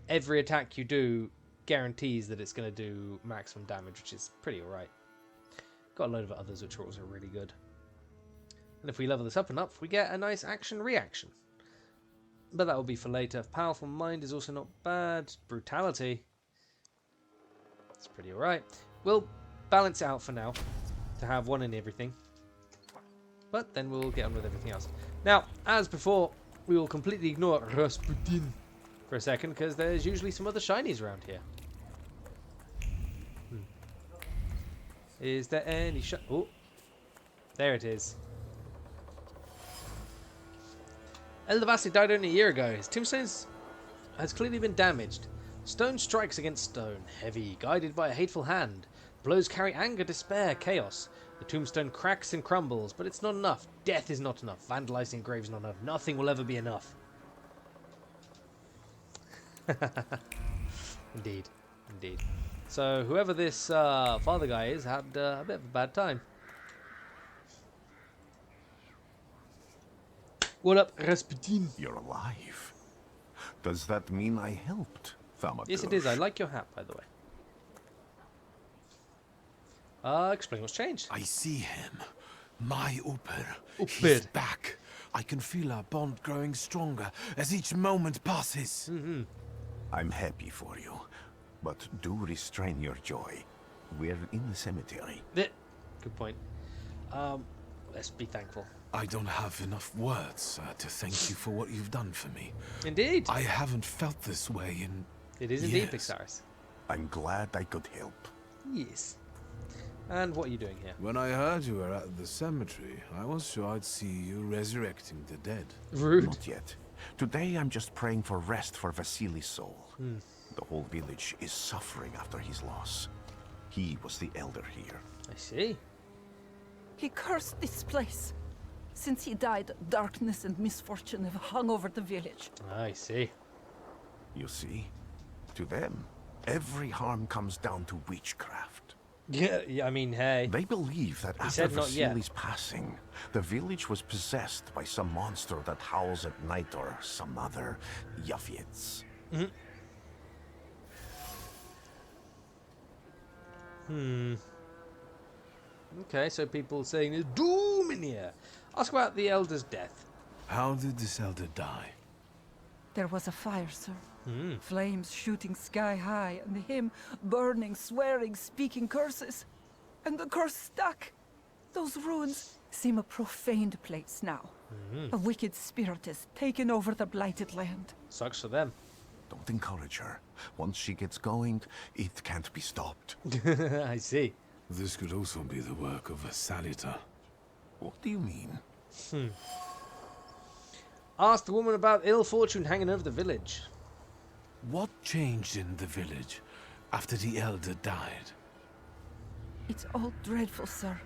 every attack you do guarantees that it's going to do maximum damage, which is pretty alright. Got a load of others which are also really good. And if we level this up enough, we get a nice action-reaction. But that will be for later. Powerful Mind is also not bad. Brutality. It's pretty alright. We'll balance it out for now to have one in everything. But then we'll get on with everything else. Now, as before, we will completely ignore Rasputin for a second because there's usually some other shinies around here. Is there any oh, there it is. Eldavasi died only a year ago. His tombstone has clearly been damaged. Stone strikes against stone, heavy, guided by a hateful hand. Blows carry anger, despair, chaos. The tombstone cracks and crumbles, but it's not enough. Death is not enough. Vandalizing graves not enough. Nothing will ever be enough. Indeed. Indeed. So, whoever this father guy is had a bit of a bad time. What up, Rasputin? You're alive. Does that mean I helped, Thaumaturge? Yes, it is. I like your hat, by the way. Explain what's changed. I see him. My Uper. Uper. He's back. I can feel our bond growing stronger as each moment passes. I'm happy for you, but do restrain your joy. We're in the cemetery. Good point. Let's be thankful. I don't have enough words to thank you for what you've done for me. Indeed. I haven't felt this way in It is indeed Pixar's. I'm glad I could help. Yes. And what are you doing here? When I heard you were at the cemetery, I was sure I'd see you resurrecting the dead. Rude. Not yet. Today I'm just praying for rest for Vasily's soul. The whole village is suffering after his loss. He was the elder here. I see. He cursed this place. Since he died, darkness and misfortune have hung over the village. I see. You see? To them, every harm comes down to witchcraft. Yeah, I mean, hey. They believe that He after said not yet. Vasily's passing, the village was possessed by some monster that howls at night or some other Yafits. Okay, so people saying there's doom in here. Ask about the elder's death. How did this elder die? There was a fire, sir. Flames shooting sky high, and him burning, swearing, speaking curses. And the curse stuck. Those ruins seem a profaned place now. A wicked spirit has taken over the blighted land. Sucks for them. Don't encourage her. Once she gets going, it can't be stopped. I see. This could also be the work of a Salita. What do you mean? Ask the woman about ill fortune hanging over the village. What changed in the village after the elder died? It's all dreadful, sir.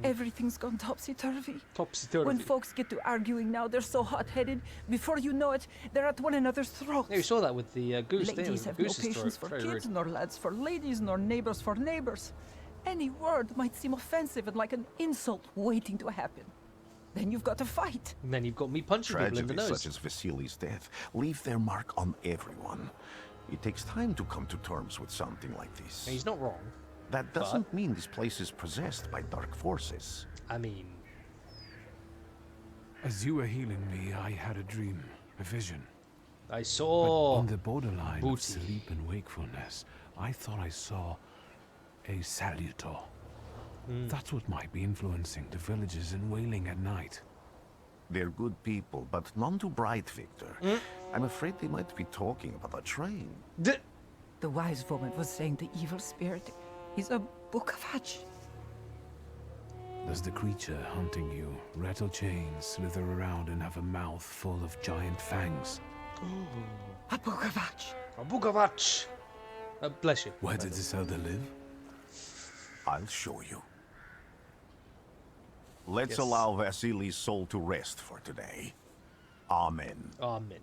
Everything's gone topsy-turvy. Topsy-turvy. When folks get to arguing now, they're so hot-headed. Before you know it, they're at one another's throats. Yeah, we saw that with the goose thing. Ladies have no patience for kids, nor lads for ladies, nor neighbors for neighbors. Any word might seem offensive and like an insult waiting to happen. Then you've got to fight. And then you've got me punching people in the Tragedies nose. such as Vasily's death leave their mark on everyone. It takes time to come to terms with something like this. And he's not wrong. That doesn't mean this place is possessed by dark forces. I mean... As you were healing me, I had a dream, a vision. I saw... But on the borderline booty. of sleep and wakefulness, I thought I saw a salutor. That's what might be influencing the villagers in wailing at night. They're good people, but none too bright, Victor. I'm afraid they might be talking about a train. The wise woman was saying the evil spirit is a book of hatch. Does the creature hunting you rattle chains, slither around, and have a mouth full of giant fangs? A book of hatch. A book of hatch. Bless you. Where did this elder live? I'll show you. Let's Yes. allow Vasily's soul to rest for today. Amen. Amen.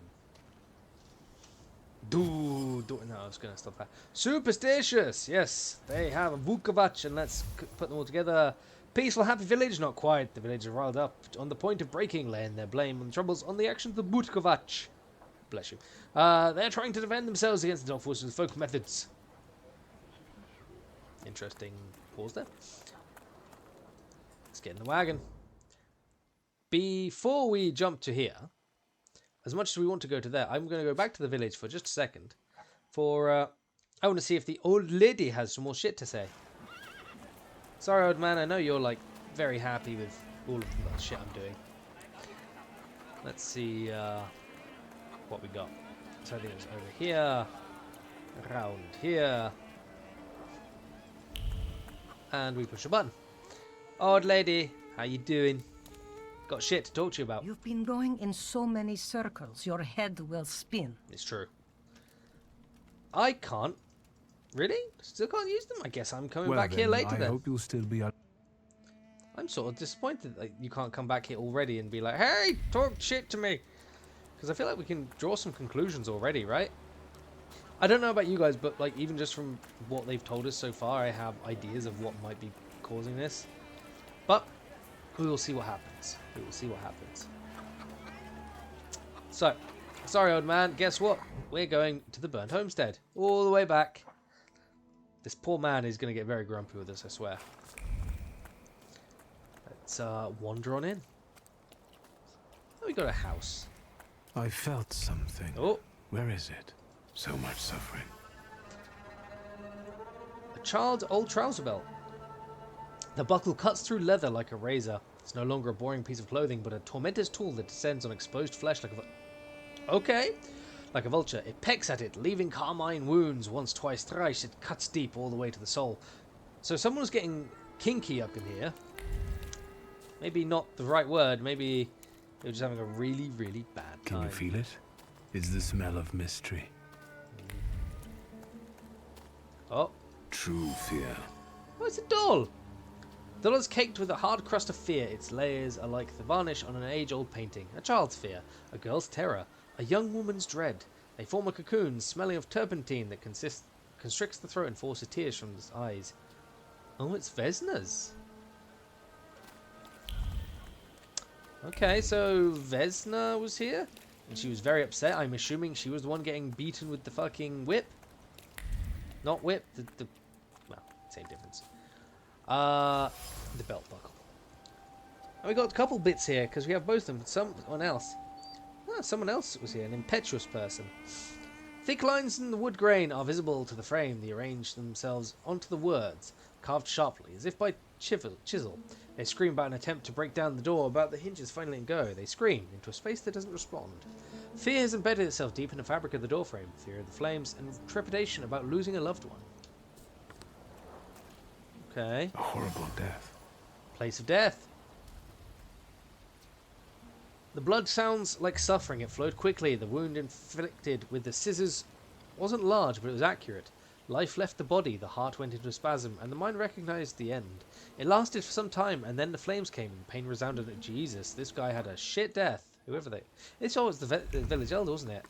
No, I was going to stop that. Superstitious. Yes, they have a Vukovac, and let's put them all together. Peaceful, happy village. Not quite. The village are riled up on the point of breaking, laying their blame on the troubles on the actions of the Butkovac. Bless you. They're trying to defend themselves against the dark forces with folk methods. Interesting pause there. Let's get in the wagon. Before we jump to here, as much as we want to go to there, I'm going to go back to the village for just a second. I want to see if the old lady has some more shit to say. Sorry, old man, I know you're, like, very happy with all of the shit I'm doing. Let's see what we got. So I think it's over here, around here, and we push a button. Old lady, how you doing? Got shit to talk to you about. You've been going in so many circles, your head will spin. It's true. I can't. Really? Still can't use them? I guess I'm coming back here later then. I hope you'll still be... I'm sort of disappointed that you can't come back here already and be like, hey, talk shit to me. Because I feel like we can draw some conclusions already, right? I don't know about you guys, but like even just from what they've told us so far, I have ideas of what might be causing this. But we will see what happens. We will see what happens. So, sorry old man, guess what? We're going to the burnt homestead. All the way back. This poor man is going to get very grumpy with us, I swear. Let's wander on in. Oh, we got a house. I felt something. Oh. Where is it? So much suffering. A charred old trouser belt. The buckle cuts through leather like a razor. It's no longer a boring piece of clothing, but a tormentor's tool that descends on exposed flesh like a... Okay. Like a vulture, it pecks at it, leaving carmine wounds. Once, twice, thrice, it cuts deep all the way to the soul. So someone's getting kinky up in here. Maybe not the right word. Maybe they're just having a really, really bad time. Can you feel it? It's the smell of mystery. Oh. True fear. Oh, it's a doll. The doll is caked with a hard crust of fear. Its layers are like the varnish on an age-old painting. A child's fear, a girl's terror, a young woman's dread. They form a cocoon smelling of turpentine that constricts the throat and forces tears from the eyes. Oh, it's Vesna's. Okay, so Vesna was here, and she was very upset. I'm assuming she was the one getting beaten with the fucking whip. Not whip, the well, same difference. The belt buckle. And we got a couple bits here, because we have both of them. Someone else. Ah, someone else was here, an impetuous person. Thick lines in the wood grain are visible to the frame. They arrange themselves onto the words, carved sharply, as if by chisel. They scream about an attempt to break down the door, about the hinges finally letting go. They scream into a space that doesn't respond. Fear has embedded itself deep in the fabric of the doorframe. Fear of the flames and trepidation about losing a loved one. Okay. A horrible death. Place of death. The blood sounds like suffering. It flowed quickly. The wound inflicted with the scissors wasn't large, but it was accurate. Life left the body, the heart went into a spasm, and the mind recognized the end. It lasted for some time, and then the flames came, and pain resounded at Jesus. This guy had a shit death. Whoever they... It's always the village elder, wasn't it?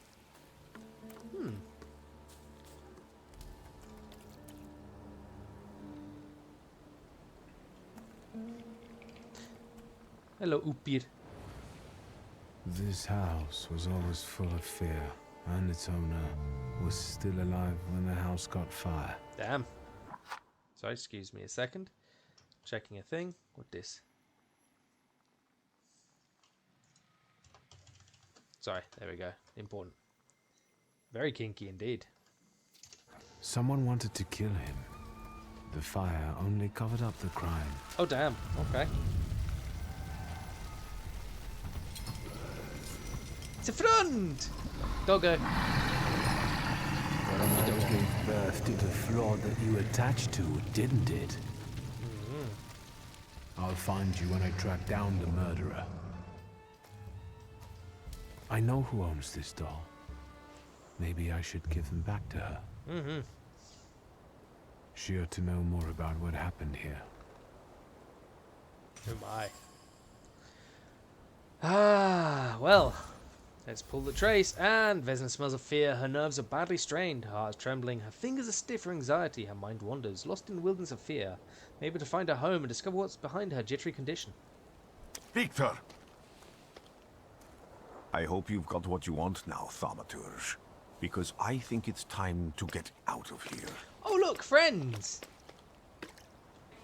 Hello, Upir. This house was always full of fear, and its owner was still alive when the house caught fire. Damn. Sorry, excuse me a second. Checking a thing. What this? Sorry, there we go. Important. Very kinky indeed. Someone wanted to kill him. The fire only covered up the crime. Oh, damn. Okay. It's a front! Doggo. It gave birth to the flaw that you attached to, didn't it? I'll find you when I track down the murderer. I know who owns this doll. Maybe I should give them back to her. She ought to know more about what happened here. Oh my. Ah, well. Let's pull the trace, and Vesna smells of fear. Her nerves are badly strained, her heart is trembling, her fingers are stiff for anxiety, her mind wanders, lost in the wilderness of fear, able to find her home and discover what's behind her jittery condition. Victor! I hope you've got what you want now, Thaumaturge. Because I think it's time to get out of here. Oh look, friends!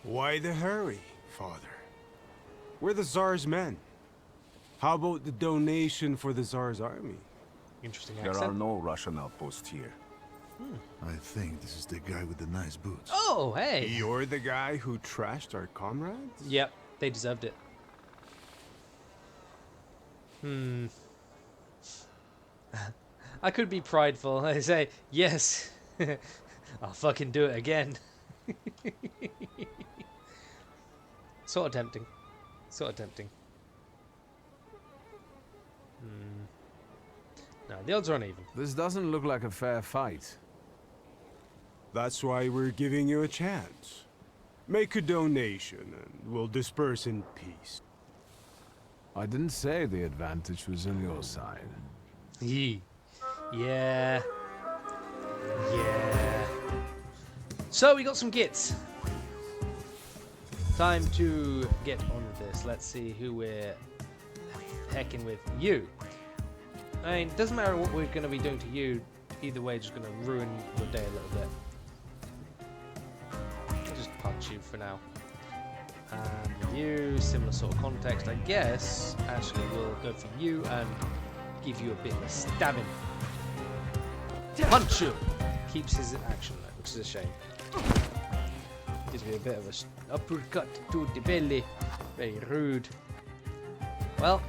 Why the hurry, Father? We're the Tsar's men. How about the donation for the Tsar's army? Interesting accent. There are no Russian outposts here. I think this is the guy with the nice boots. Oh, hey! You're the guy who trashed our comrades? Yep, they deserved it. I could be prideful. I say, yes, I'll fucking do it again. Sort of tempting. Sort of tempting. No, the odds are uneven. This doesn't look like a fair fight. That's why we're giving you a chance. Make a donation and we'll disperse in peace. I didn't say the advantage was on your side. Yeah. Yeah. So we got some gits. Time to get on with this. Let's see who we're hecking with. You. I mean, it doesn't matter what we're going to be doing to you. Either way, just going to ruin your day a little bit. I'll just punch you for now. And you. Similar sort of context, I guess. Actually, we'll go for you and give you a bit of a stabbing. Punch you! Keeps his action though, which is a shame. Gives me a bit of a uppercut to the belly. Very rude. Well,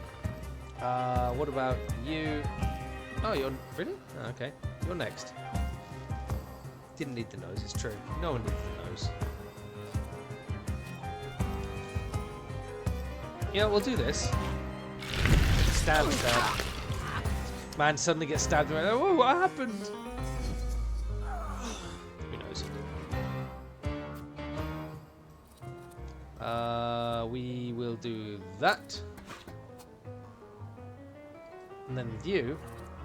what about you? Oh, you're... Really? Oh, okay. You're next. Didn't need the nose, it's true. No one needs the nose. Yeah, we'll do this. Stab instead. Man suddenly gets stabbed and oh, what happened? Who knows? We will do that. And then with you,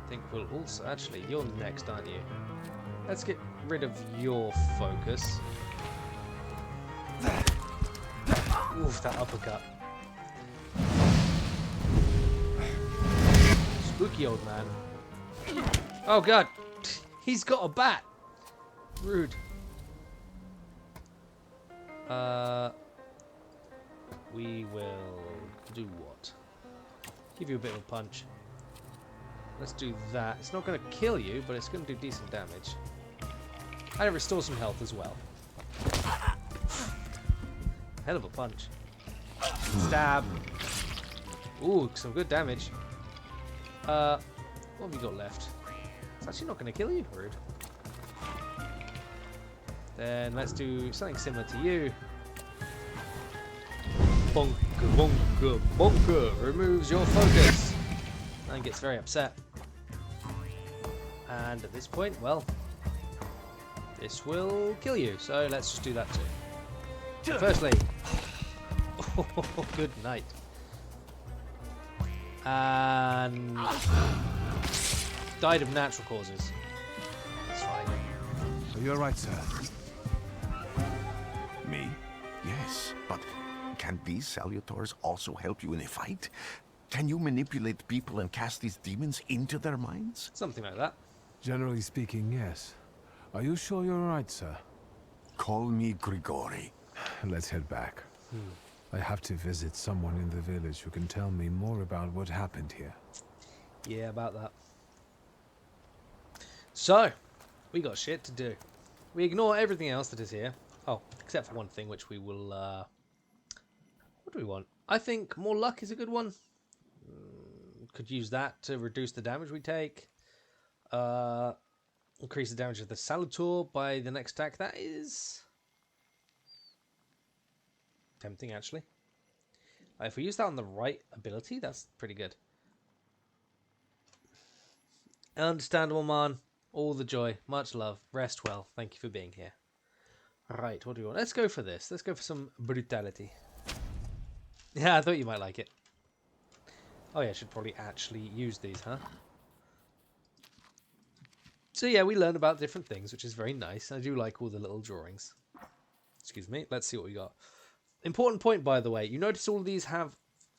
I think we'll also... Actually, you're next, aren't you? Let's get rid of your focus. Oof, that uppercut. Spooky old man. Oh god! He's got a bat! Rude. We will do what? Give you a bit of a punch. Let's do that. It's not going to kill you, but it's going to do decent damage. And it restores some health as well. Hell of a punch. Stab. Ooh, some good damage. What have we got left? It's actually not going to kill you. Rude. Then let's do something similar to you. Bonker, bonker, bonker. Removes your focus. And gets very upset. And at this point, well, this will kill you. So let's just do that too. So firstly, good night. And died of natural causes. That's fine. Are you alright, sir? Me? Yes, but can these salutors also help you in a fight? Can you manipulate people and cast these demons into their minds? Something like that. Generally speaking, yes. Are you sure you're alright, sir? Call me Grigori. Let's head back. I have to visit someone in the village who can tell me more about what happened here. Yeah, about that. So, we got shit to do. We ignore everything else that is here. Oh, except for one thing, which we will... what do we want? I think more luck is a good one. Could use that to reduce the damage we take. Increase the damage of the Salutor by the next attack. That is... tempting, actually. If we use that on the right ability, that's pretty good. Understandable, man. All the joy. Much love. Rest well. Thank you for being here. Right, what do we want? Let's go for this. Let's go for some brutality. Yeah, I thought you might like it. Oh yeah, I should probably actually use these, huh? So yeah, we learned about different things, which is very nice. I do like all the little drawings. Excuse me. Let's see what we got. Important point, by the way. You notice all of these have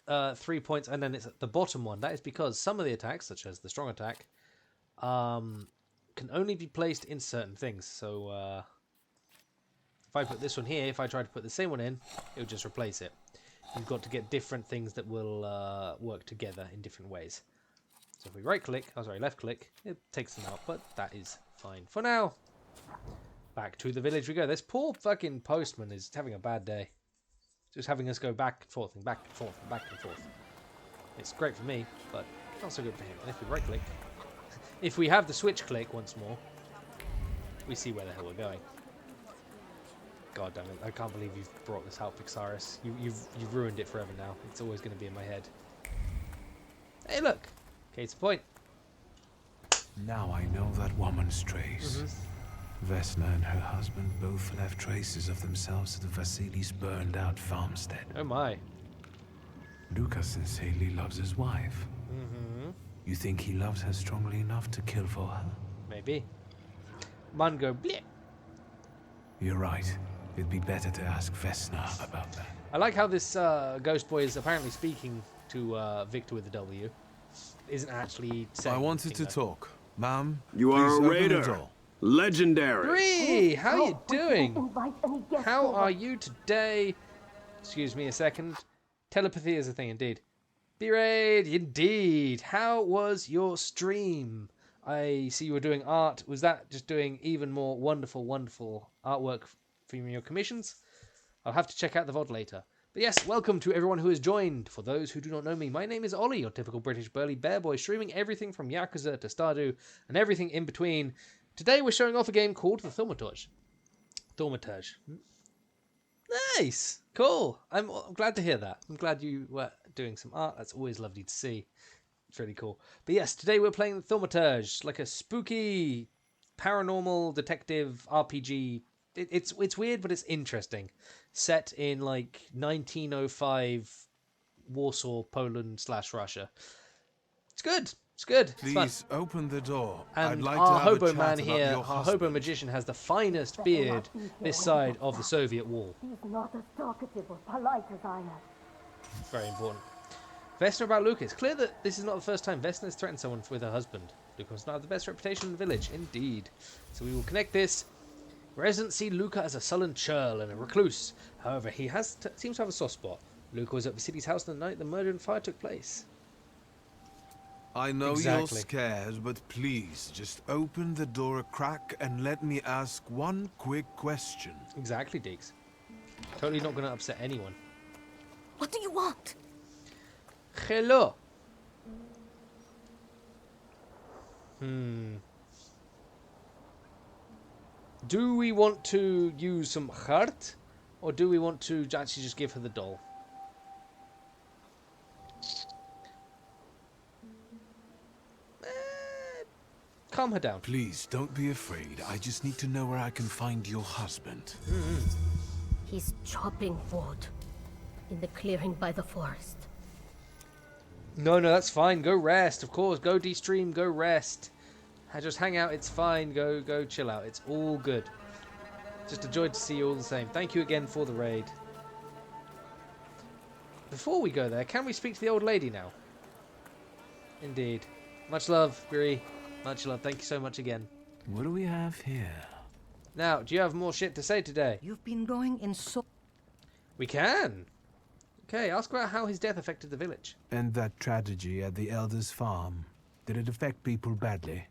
3 points, and then it's at the bottom one. That is because some of the attacks, such as the strong attack, can only be placed in certain things. So if I put this one here, if I try to put the same one in, it would just replace it. You've got to get different things that will work together in different ways. So if we right click, oh sorry, left click, it takes them out, but that is fine for now. Back to the village we go. This poor fucking postman is having a bad day. Just having us go back and forth and back and forth and back and forth. It's great for me, but not so good for him. And if we right click, if we have the switch click once more, we see where the hell we're going. God damn it, I can't believe you've brought this out, Pixaris. You've ruined it forever now. It's always going to be in my head. Hey look! Case in point. Now I know that woman's trace. Vesna and her husband both left traces of themselves at the Vasilis' burned-out farmstead. Oh my. Lucas says Haley loves his wife. You think he loves her strongly enough to kill for her? Maybe. Man go bleh. You're right. It'd be better to ask Vesna about that. I like how this ghost boy is apparently speaking to Victor with a W. Isn't actually saying I wanted anything, to though. talk. Ma'am, You are a please open the raider. door. Legendary. Bree, how are you doing? How are you today? Excuse me a second. Telepathy is a thing, indeed. B-Raid, indeed. How was your stream? I see you were doing art. Was that just doing even more wonderful, wonderful artwork from your commissions? I'll have to check out the VOD later. But yes, welcome to everyone who has joined. For those who do not know me, my name is Ollie, your typical British burly bear boy, streaming everything from Yakuza to Stardew and everything in between. Today we're showing off a game called the Thaumaturge. Thaumaturge. Nice! Cool! I'm glad to hear that. I'm glad you were doing some art. That's always lovely to see. It's really cool. But yes, today we're playing the Thaumaturge, like a spooky, paranormal detective RPG. It's weird, but it's interesting. Set in like 1905 Warsaw, Poland / Russia. It's good. It's good. It's fun. Please open the door. And I'd like our to have hobo a chat man about here, your our husband. hobo magician, has the finest beard this side of the Soviet wall. He's not as talkative or polite as I am. Very important. Vesna about Luca. It's clear that this is not the first time Vesna has threatened someone with her husband. Luca must not have the best reputation in the village. Indeed. So we will connect this. Residents see Luca as a sullen churl and a recluse. However, he seems to have a soft spot. Luca was at the city's house the night the murder and fire took place. I know Exactly. you're scared, but please, just open the door a crack and let me ask one quick question. Exactly, Deeks. Totally not going to upset anyone. What do you want? Hello. Do we want to use some heart, or do we want to actually just give her the doll? Calm her down. Please, don't be afraid. I just need to know where I can find your husband. He's chopping wood in the clearing by the forest. No, that's fine. Go rest, of course. Go de-stream, go rest. Just hang out, it's fine. Go chill out. It's all good. Just a joy to see you all the same. Thank you again for the raid. Before we go there, can we speak to the old lady now? Indeed. Much love, Bree. Much love. Thank you so much again. What do we have here? Now, do you have more shit to say today? You've been going in so... We can. Okay, ask about how his death affected the village. And that tragedy at the Elder's farm. Did it affect people badly?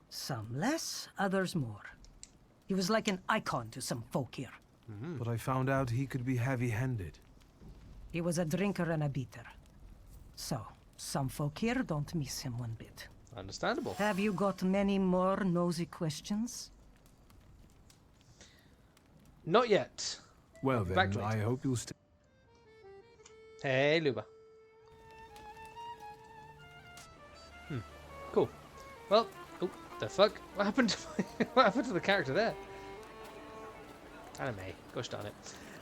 Some less, others more. He was like an icon to some folk here. But I found out he could be heavy-handed. He was a drinker and a beater. So, some folk here don't miss him one bit. Understandable. Have you got many more nosy questions? Not yet. Well then, Back later. I hope you'll stay. Hey, Luba. Cool. Well, oh, the fuck? What happened to what happened to the character there? Anime. Gosh darn it.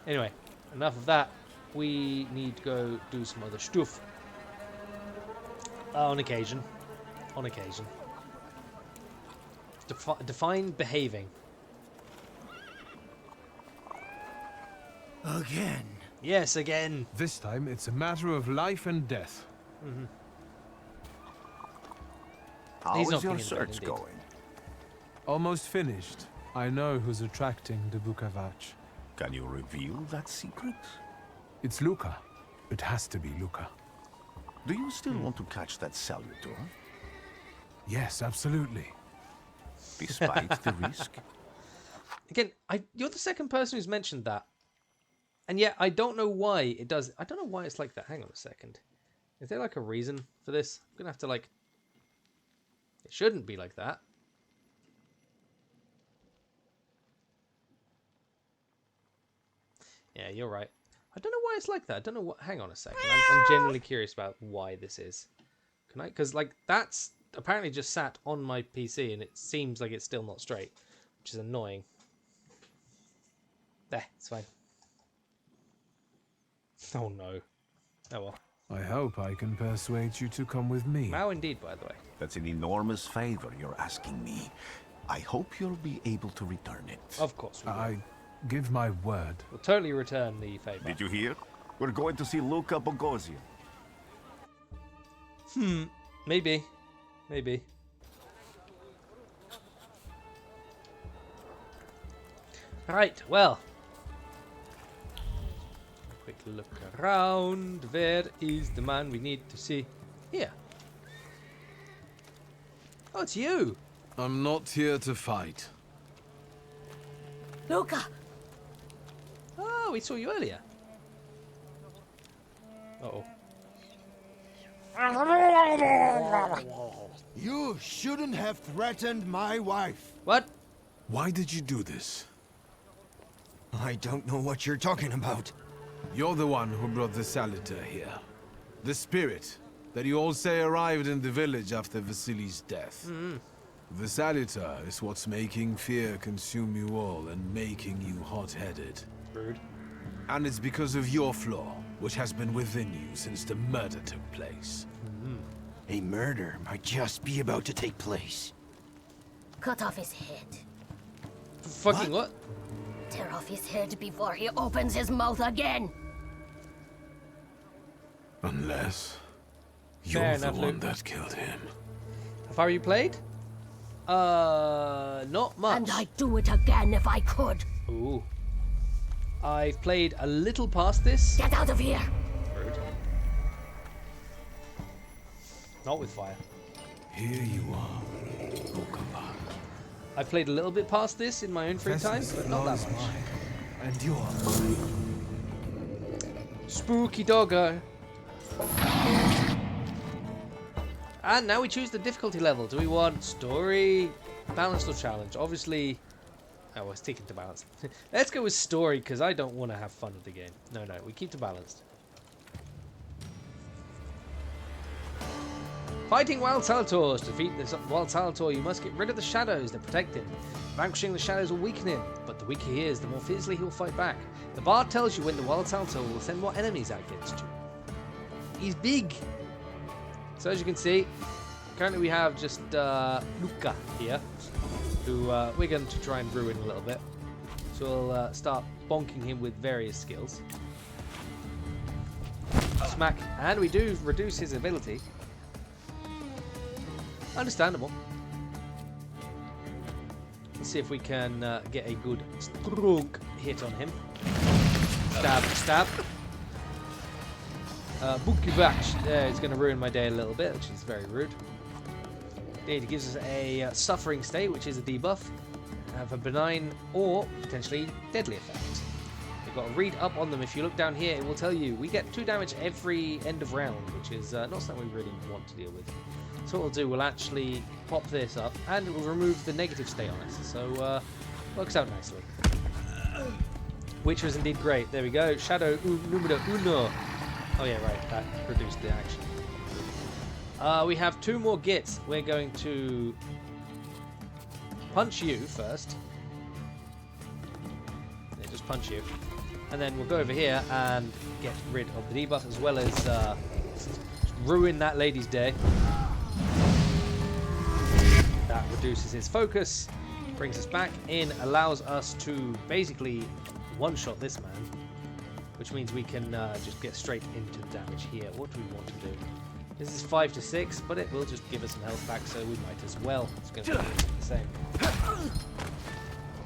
Anyway, enough of that. We need to go do some other stuff. On occasion. On occasion. Define behaving. Again. Yes, again. This time, it's a matter of life and death. How He's is not your feeling bad, search indeed. going? Almost finished. I know who's attracting the Bukavach. Can you reveal that secret? It's Luca. It has to be Luca. Do you still want to catch that Salutor? Yes, absolutely. Despite the risk? Again, you're the second person who's mentioned that. And yet, I don't know why it does. I don't know why it's like that. Hang on a second. Is there like a reason for this? I'm going to have to like... It shouldn't be like that. Yeah, you're right. I don't know why it's like that. I don't know what... Hang on a second. I'm genuinely curious about why this is. Can I... Because, like, that's apparently just sat on my PC and it seems like it's still not straight. Which is annoying. There, it's fine. Oh no. Oh well. I hope I can persuade you to come with me. Wow, indeed, by the way. That's an enormous favor you're asking me. I hope you'll be able to return it. Of course we will. I give my word. We'll totally return the favor. Did you hear? We're going to see Luca Bogosian. Maybe. Maybe. Alright, well. quick look around. Where is the man we need to see? Here. Oh, it's you. I'm not here to fight. Luca! Oh, we saw you earlier. Uh-oh. You shouldn't have threatened my wife. What? Why did you do this? I don't know what you're talking about. You're the one who brought the Saliter here. The spirit that you all say arrived in the village after Vasily's death. The Saliter is what's making fear consume you all and making you hot-headed. Rude. And it's because of your flaw, which has been within you since the murder took place. A murder might just be about to take place. Cut off his head. Fucking what? Tear off his head before he opens his mouth again. Unless Fair you're the enough, one Luke. that killed him. How far you played? Not much. And I'd do it again if I could. Ooh. I've played a little past this. Get out of here! Rude. Not with fire. Here you are, Okama. I've played a little bit past this in my own free time, but not that much. And you're mine. Spooky doggo. And now we choose the difficulty level. Do we want story, balanced, or challenge? Obviously, oh, we're sticking to balanced. Let's go with story because I don't want to have fun with the game. No, we keep to balanced. Fighting Wild Salators. To defeat this Wild Salator, you must get rid of the shadows that protect him. Vanquishing the shadows will weaken him, but the weaker he is, the more fiercely he will fight back. The bard tells you when the Wild Salator will send more enemies out against you. He's big. So as you can see, currently we have just Luca here, who we're going to try and ruin a little bit. So we'll start bonking him with various skills. Smack, and we do reduce his ability. Understandable. Let's see if we can get a good strong hit on him. Stab, stab. Bukivac there is going to ruin my day a little bit, which is very rude. It gives us a suffering state, which is a debuff. Have a benign or potentially deadly effect. We've got a read up on them. If you look down here, it will tell you we get 2 damage every end of round, which is not something we really want to deal with. So what we'll do, we'll actually pop this up, and it will remove the negative state on us. So works out nicely. Which was indeed great. There we go. Shadow numero uno. Oh yeah, right. That reduced the action. We have 2 more gits. We're going to punch you first. Yeah, just punch you. And then we'll go over here and get rid of the debuff, as well as ruin that lady's day. That reduces his focus, brings us back in, allows us to basically one-shot this man, which means we can just get straight into the damage here. What do we want to do? This is 5 to 6, but it will just give us some health back, so we might as well. It's going to be the same.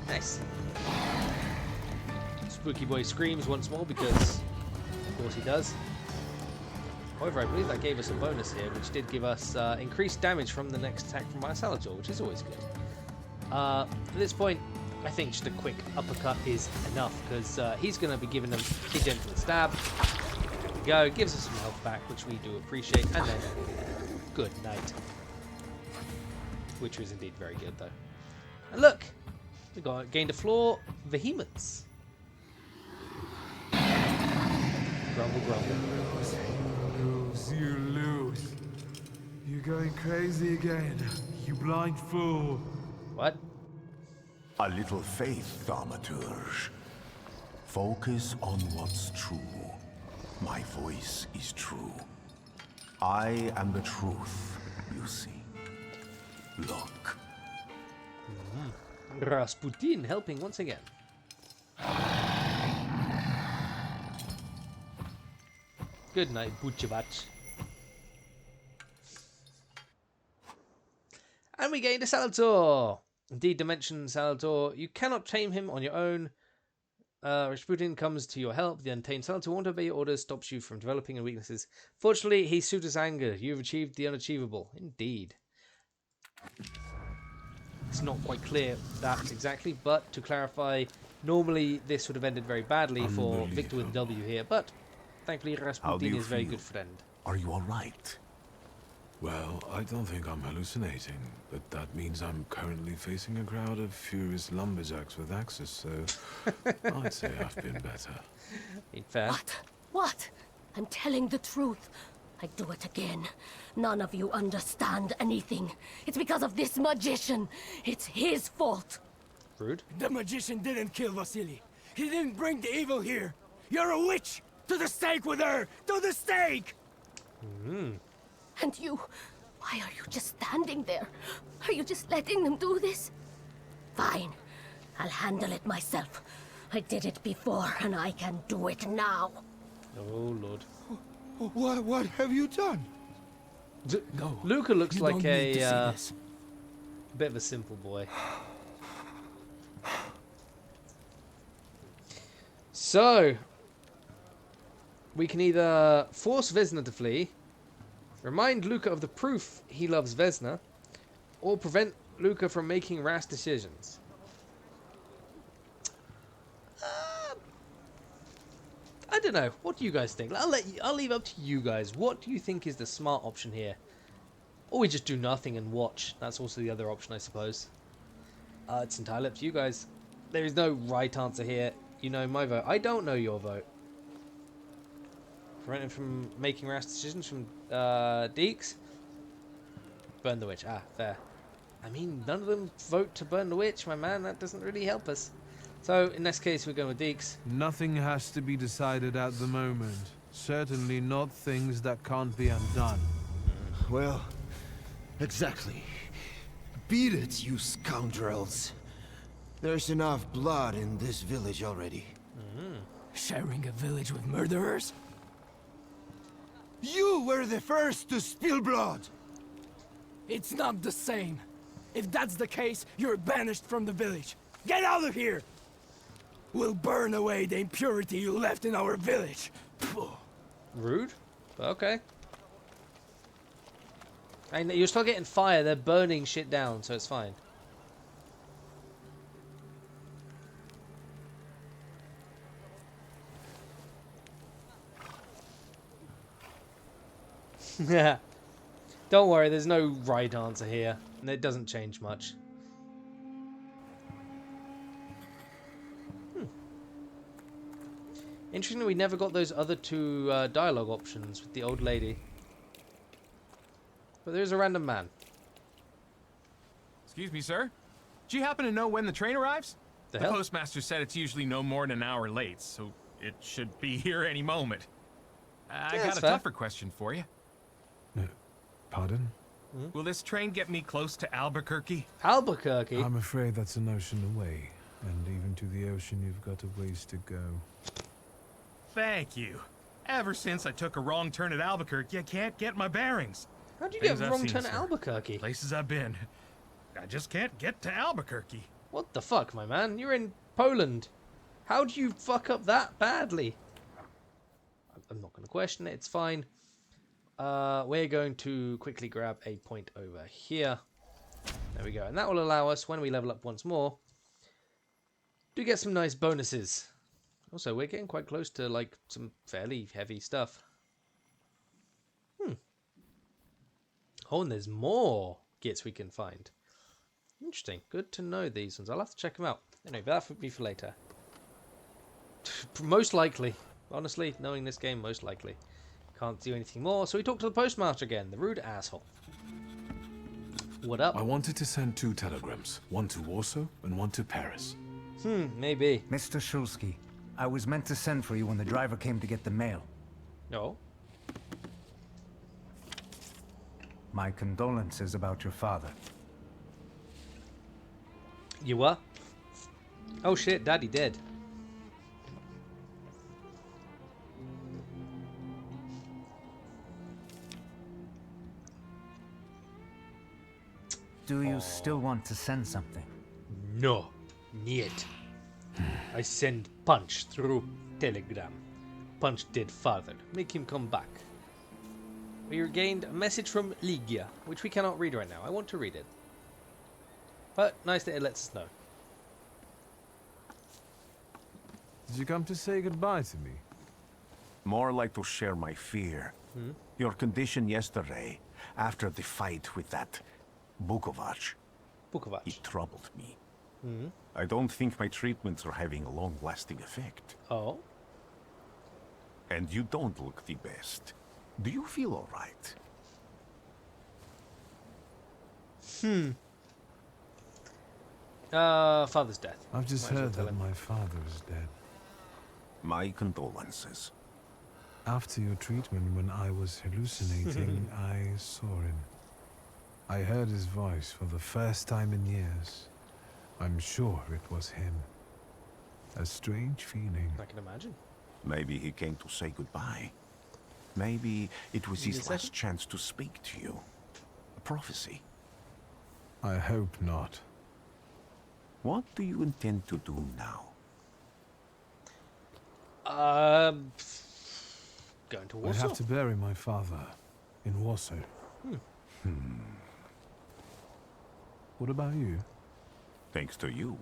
Nice. Spooky boy screams once more because, of course, he does. However, I believe that gave us a bonus here, which did give us increased damage from the next attack from our Salator, which is always good. At this point, I think just a quick uppercut is enough, because he's going to be giving them a gentle stab. There we go, gives us some health back, which we do appreciate, and then good night. Which was indeed very good, though. And look, we gained a floor vehemence. Grumble, grumble. You lose. You're going crazy again, you blind fool. What? A little faith, Thaumaturge. Focus on what's true. My voice is true. I am the truth, you see. Look. Rasputin helping once again. Good night, Buchevac. And we gained a Salator. Indeed, Dimension Salator. You cannot tame him on your own. Rasputin comes to your help. The untamed silence who won't obey your orders stops you from developing your weaknesses. Fortunately, he suits his anger. You've achieved the unachievable. Indeed. It's not quite clear that exactly, but to clarify, normally this would have ended very badly for Victor with W here, but thankfully Rasputin is a very good friend. Are you alright? Well, I don't think I'm hallucinating, but that means I'm currently facing a crowd of furious lumberjacks with axes, so I'd say I've been better. Fair. What? I'm telling the truth. I do it again. None of you understand anything. It's because of this magician. It's his fault. Rude. The magician didn't kill Vasily. He didn't bring the evil here. You're a witch! To the stake with her! To the stake! And you, why are you just standing there? Are you just letting them do this? Fine. I'll handle it myself. I did it before, and I can do it now. Oh, Lord. What have you done? No. Luca looks like a bit of a simple boy. So, we can either force Vesna to flee, remind Luca of the proof he loves Vesna, or prevent Luca from making rash decisions. I don't know. What do you guys think? I'll leave up to you guys. What do you think is the smart option here? Or we just do nothing and watch. That's also the other option, I suppose. It's entirely up to you guys. There is no right answer here. You know my vote. I don't know your vote. Prevent him from making rash decisions from Deeks. Burn the witch. Ah, fair. I mean, none of them vote to burn the witch, my man. That doesn't really help us. So, in this case, we're going with Deeks. Nothing has to be decided at the moment. Certainly not things that can't be undone. Well, exactly. Beat it, you scoundrels. There's enough blood in this village already. Sharing a village with murderers? You were the first to spill blood! It's not the same. If that's the case, you're banished from the village. Get out of here! We'll burn away the impurity you left in our village. Rude, but okay. And you're still getting fire. They're burning shit down, so it's fine. Yeah. Don't worry, there's no right answer here. And it doesn't change much. Interesting, we never got those other two dialogue options with the old lady. But there's a random man. Excuse me, sir. Do you happen to know when the train arrives? The The postmaster said it's usually no more than an hour late, so it should be here any moment. I Yeah, got that's a fair. tougher question for you. Pardon? Will this train get me close to Albuquerque? Albuquerque? I'm afraid that's an ocean away. And even to the ocean, you've got a ways to go. Thank you. Ever since I took a wrong turn at Albuquerque, I can't get my bearings. How'd you Things get a I've wrong seen, turn at sir. Albuquerque? Places I've been. I just can't get to Albuquerque. What the fuck, my man? You're in Poland. How'd you fuck up that badly? I'm not going to question it. It's fine. We're going to quickly grab a point over here. There we go. And that will allow us, when we level up once more, to get some nice bonuses. Also, we're getting quite close to, like, some fairly heavy stuff. Oh, and there's more kits we can find. Interesting. Good to know these ones. I'll have to check them out. Anyway, but that would be for later. Most likely. Honestly, knowing this game, most likely. Can't do anything more, so we talk to the postmaster again, the rude asshole. What up? I wanted to send 2 telegrams. One to Warsaw and one to Paris. Maybe. Mr. Shulsky, I was meant to send for you when the driver came to get the mail. No. My condolences about your father. You were? Oh shit, Daddy dead. Do you still want to send something? No. Niet. I send Punch through telegram. Punch dead father. Make him come back. We regained a message from Ligia, which we cannot read right now. I want to read it. But nice that it lets us know. Did you come to say goodbye to me? More like to share my fear. Your condition yesterday, after the fight with that Bukovac. It troubled me. I don't think my treatments are having a long-lasting effect. Oh? And you don't look the best. Do you feel all right? Father's death. I've just heard that my father is dead. My condolences. After your treatment, when I was hallucinating, I saw him. I heard his voice for the first time in years. I'm sure it was him. A strange feeling. I can imagine. Maybe he came to say goodbye. Maybe it was his last chance to speak to you. A prophecy. I hope not. What do you intend to do now? Going to I Warsaw. have to bury my father in Warsaw. What about you? Thanks to you,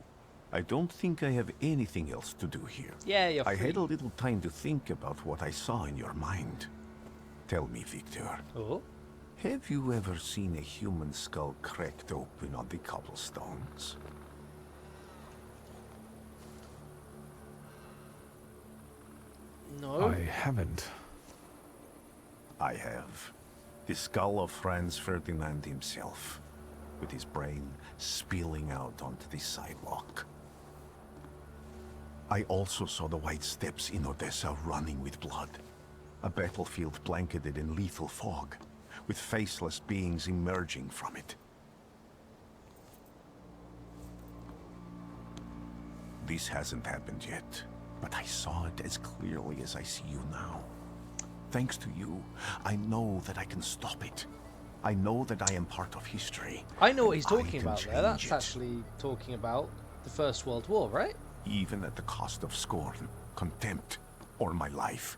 I don't think I have anything else to do here. Yeah, you're I free. had a little time to think about what I saw in your mind. Tell me, Victor. Oh? Have you ever seen a human skull cracked open on the cobblestones? No. I haven't. I have. The skull of Franz Ferdinand himself, with his brain spilling out onto the sidewalk. I also saw the white steps in Odessa running with blood. A battlefield blanketed in lethal fog, with faceless beings emerging from it. This hasn't happened yet, but I saw it as clearly as I see you now. Thanks to you, I know that I can stop it. I know that I am part of history. I know what he's I talking can about there. change That's it. actually talking about the First World War, right? Even at the cost of scorn, contempt, or my life.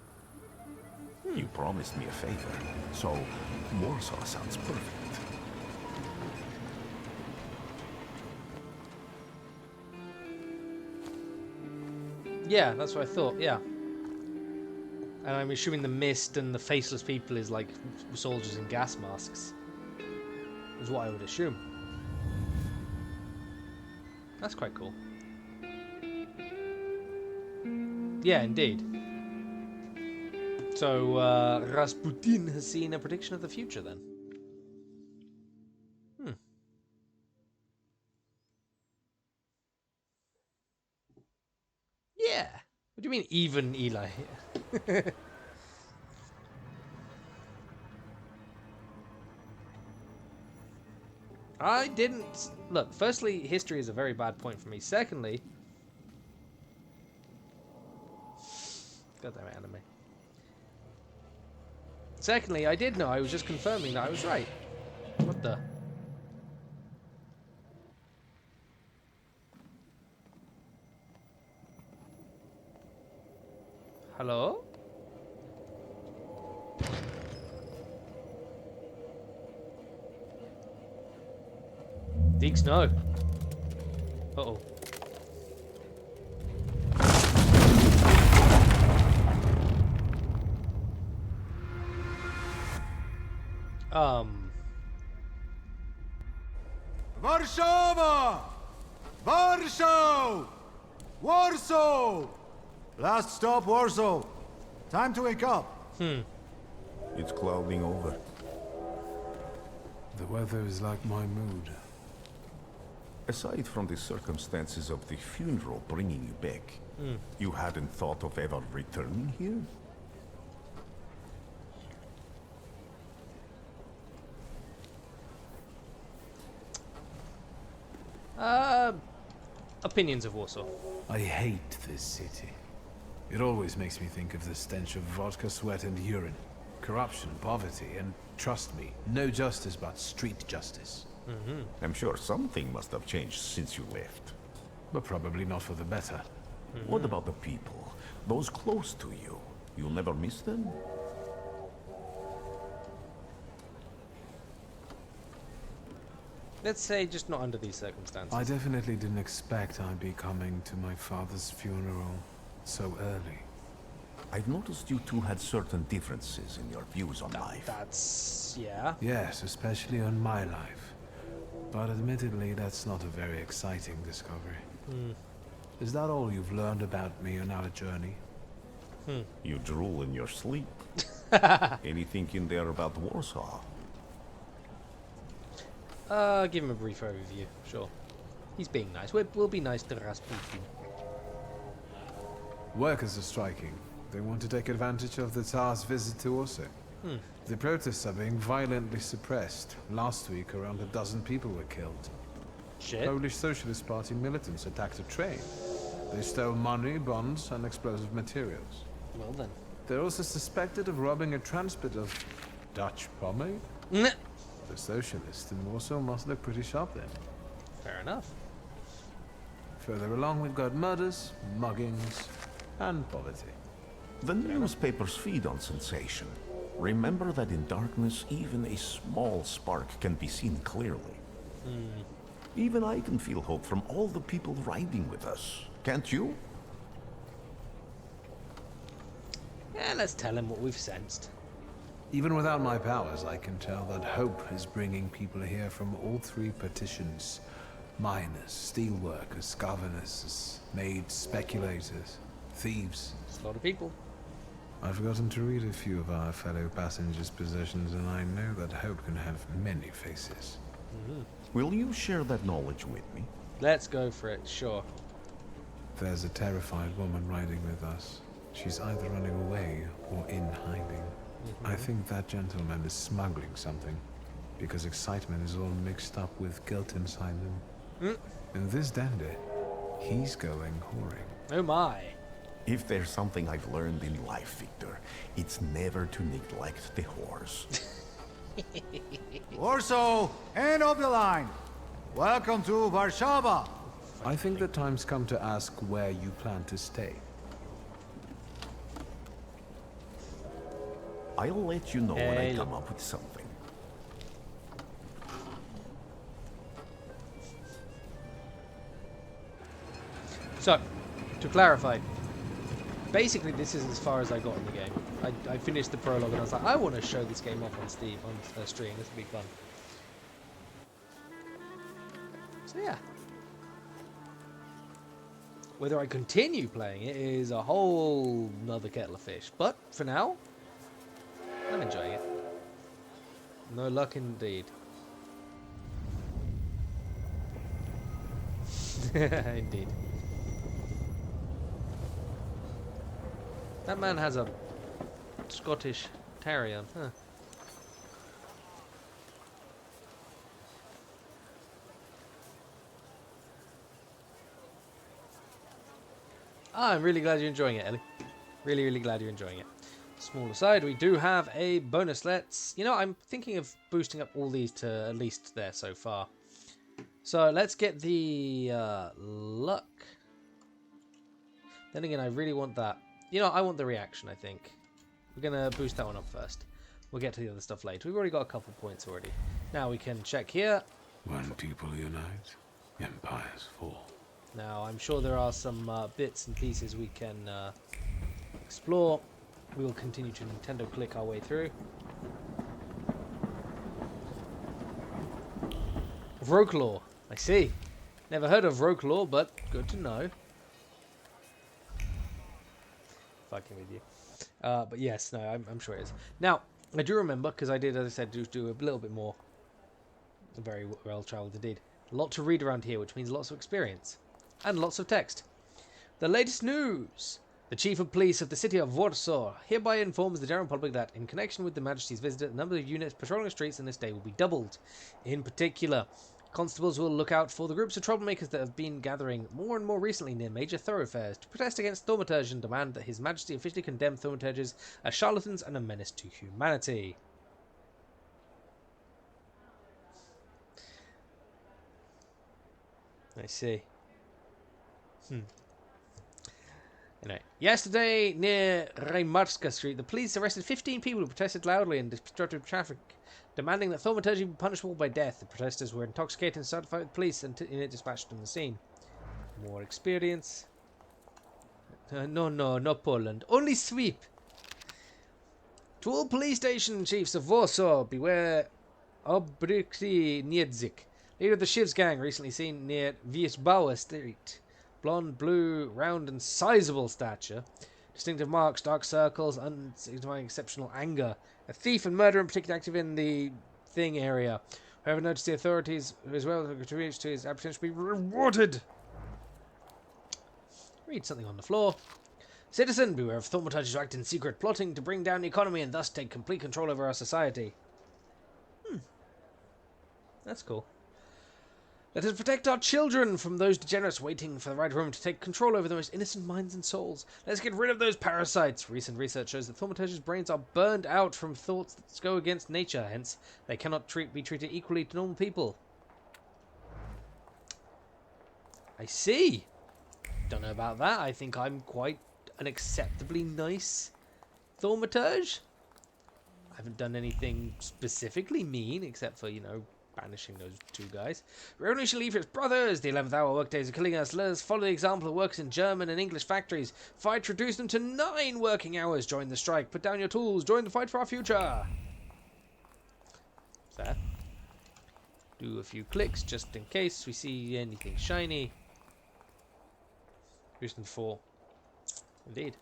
You promised me a favor, so Warsaw sounds perfect. Yeah, that's what I thought, yeah. And I'm assuming the mist and the faceless people is like soldiers in gas masks. Is what I would assume. That's quite cool. Yeah, indeed. So, Rasputin has seen a prediction of the future then. Yeah. What do you mean, even Eli? I didn't... Look, firstly, history is a very bad point for me. Secondly... Goddamn anime. Secondly, I did know. I was just confirming that I was right. What the... Hello? Deeks, no. Uh-oh. Warszawa! Warsaw! Warsaw! Last stop, Warsaw. Time to wake up. It's clouding over. The weather is like my mood. Aside from the circumstances of the funeral bringing you back, you hadn't thought of ever returning here? Opinions of Warsaw. I hate this city. It always makes me think of the stench of vodka, sweat, and urine. Corruption, poverty, and trust me, no justice but street justice. I'm sure something must have changed since you left. But probably not for the better. What about the people? Those close to you? You'll never miss them? Let's say just not under these circumstances. I definitely didn't expect I'd be coming to my father's funeral so early. I've noticed you two had certain differences in your views on life. That's... yeah. Yes, especially on my life. But admittedly, that's not a very exciting discovery. Is that all you've learned about me on our journey? You drool in your sleep. Anything in there about Warsaw? Give him a brief overview, sure. He's being nice. We'll be nice to Rasputin. Workers are striking. They want to take advantage of the Tsar's visit to Warsaw. The protests are being violently suppressed. Last week, around a dozen people were killed. Shit. Polish Socialist Party militants attacked a train. They stole money, bonds, and explosive materials. Well then. They're also suspected of robbing a transport of Dutch pomade. The socialists in Warsaw must look pretty sharp then. Fair enough. Further along, we've got murders, muggings, and poverty. The newspapers feed on sensation. Remember that in darkness, even a small spark can be seen clearly. Even I can feel hope from all the people riding with us. Can't you? Yeah, let's tell him what we've sensed. Even without my powers, I can tell that hope is bringing people here from all three petitions. Miners, steelworkers, governors, maids, speculators, thieves. It's a lot of people. I've forgotten to read a few of our fellow passengers' possessions, and I know that hope can have many faces. Will you share that knowledge with me? Let's go for it, sure. There's a terrified woman riding with us. She's either running away or in hiding. I think that gentleman is smuggling something, because excitement is all mixed up with guilt inside them. And this dandy, he's going whoring. Oh my. If there's something I've learned in life, Victor, it's never to neglect the horse. Warsaw, end of the line. Welcome to Warsaw. I think the time's come to ask where you plan to stay. I'll let you know when I come up with something. So, to clarify, basically this is as far as I got in the game. I finished the prologue and I was like, I want to show this game off on stream. This will be fun. So yeah. Whether I continue playing it is a whole nother kettle of fish. But for now, I'm enjoying it. No luck indeed. Indeed. That man has a Scottish Terrier, huh? I'm really glad you're enjoying it, Ellie. Really, really glad you're enjoying it. Small aside, we do have a bonus. I'm thinking of boosting up all these to at least there so far. So let's get the luck. Then again, I really want that. I want the reaction, I think. We're going to boost that one up first. We'll get to the other stuff later. We've already got a couple points already. Now we can check here. When people unite, empires fall. Now, I'm sure there are some bits and pieces we can explore. We will continue to Nintendo click our way through. Rokelore, I see. Never heard of Rokelore, but good to know. Fucking with you. But yes, no, I'm sure it is. Now, I do remember, because I did, as I said, do a little bit more. Very well traveled indeed. A lot to read around here, which means lots of experience. And lots of text. The latest news! The Chief of Police of the city of Warsaw hereby informs the general public that, in connection with the Majesty's visit, the number of units patrolling the streets on this day will be doubled. In particular, constables will look out for the groups of troublemakers that have been gathering more and more recently near major thoroughfares to protest against Thaumaturge and demand that His Majesty officially condemn Thaumaturges as charlatans and a menace to humanity. I see. Anyway, yesterday near Reymarska Street, the police arrested 15 people who protested loudly and disrupted traffic, demanding that Thaumaturge be punishable by death. The protesters were intoxicated and started to fight with police and dispatched from the scene. More experience. No, not Poland. Only sweep. To all police station chiefs of Warsaw, beware Obryki Niedzik, leader of the Shivs gang, recently seen near Wiesbauer Street. Blonde, blue, round and sizable stature. Distinctive marks, dark circles, unsignifying exceptional anger. A thief and murderer in particular active in the thing area. Whoever noticed the authorities as well contributes to his apprehension should be rewarded. Read something on the floor. Citizen, beware of Thaumaturges who act in secret, plotting to bring down the economy and thus take complete control over our society. That's cool. Let us protect our children from those degenerates waiting for the right moment to take control over the most innocent minds and souls. Let's get rid of those parasites. Recent research shows that Thaumaturge's brains are burned out from thoughts that go against nature, hence they cannot be treated equally to normal people. I see. Don't know about that. I think I'm quite an acceptably nice Thaumaturge. I haven't done anything specifically mean, except for, you know, banishing those two guys. Revolution leaders, brothers! The 11th hour workdays are killing us. Let us follow the example of workers in German and English factories. Fight to reduce them to 9 working hours. Join the strike. Put down your tools. Join the fight for our future. There. Do a few clicks just in case we see anything shiny. Houston 4. Indeed.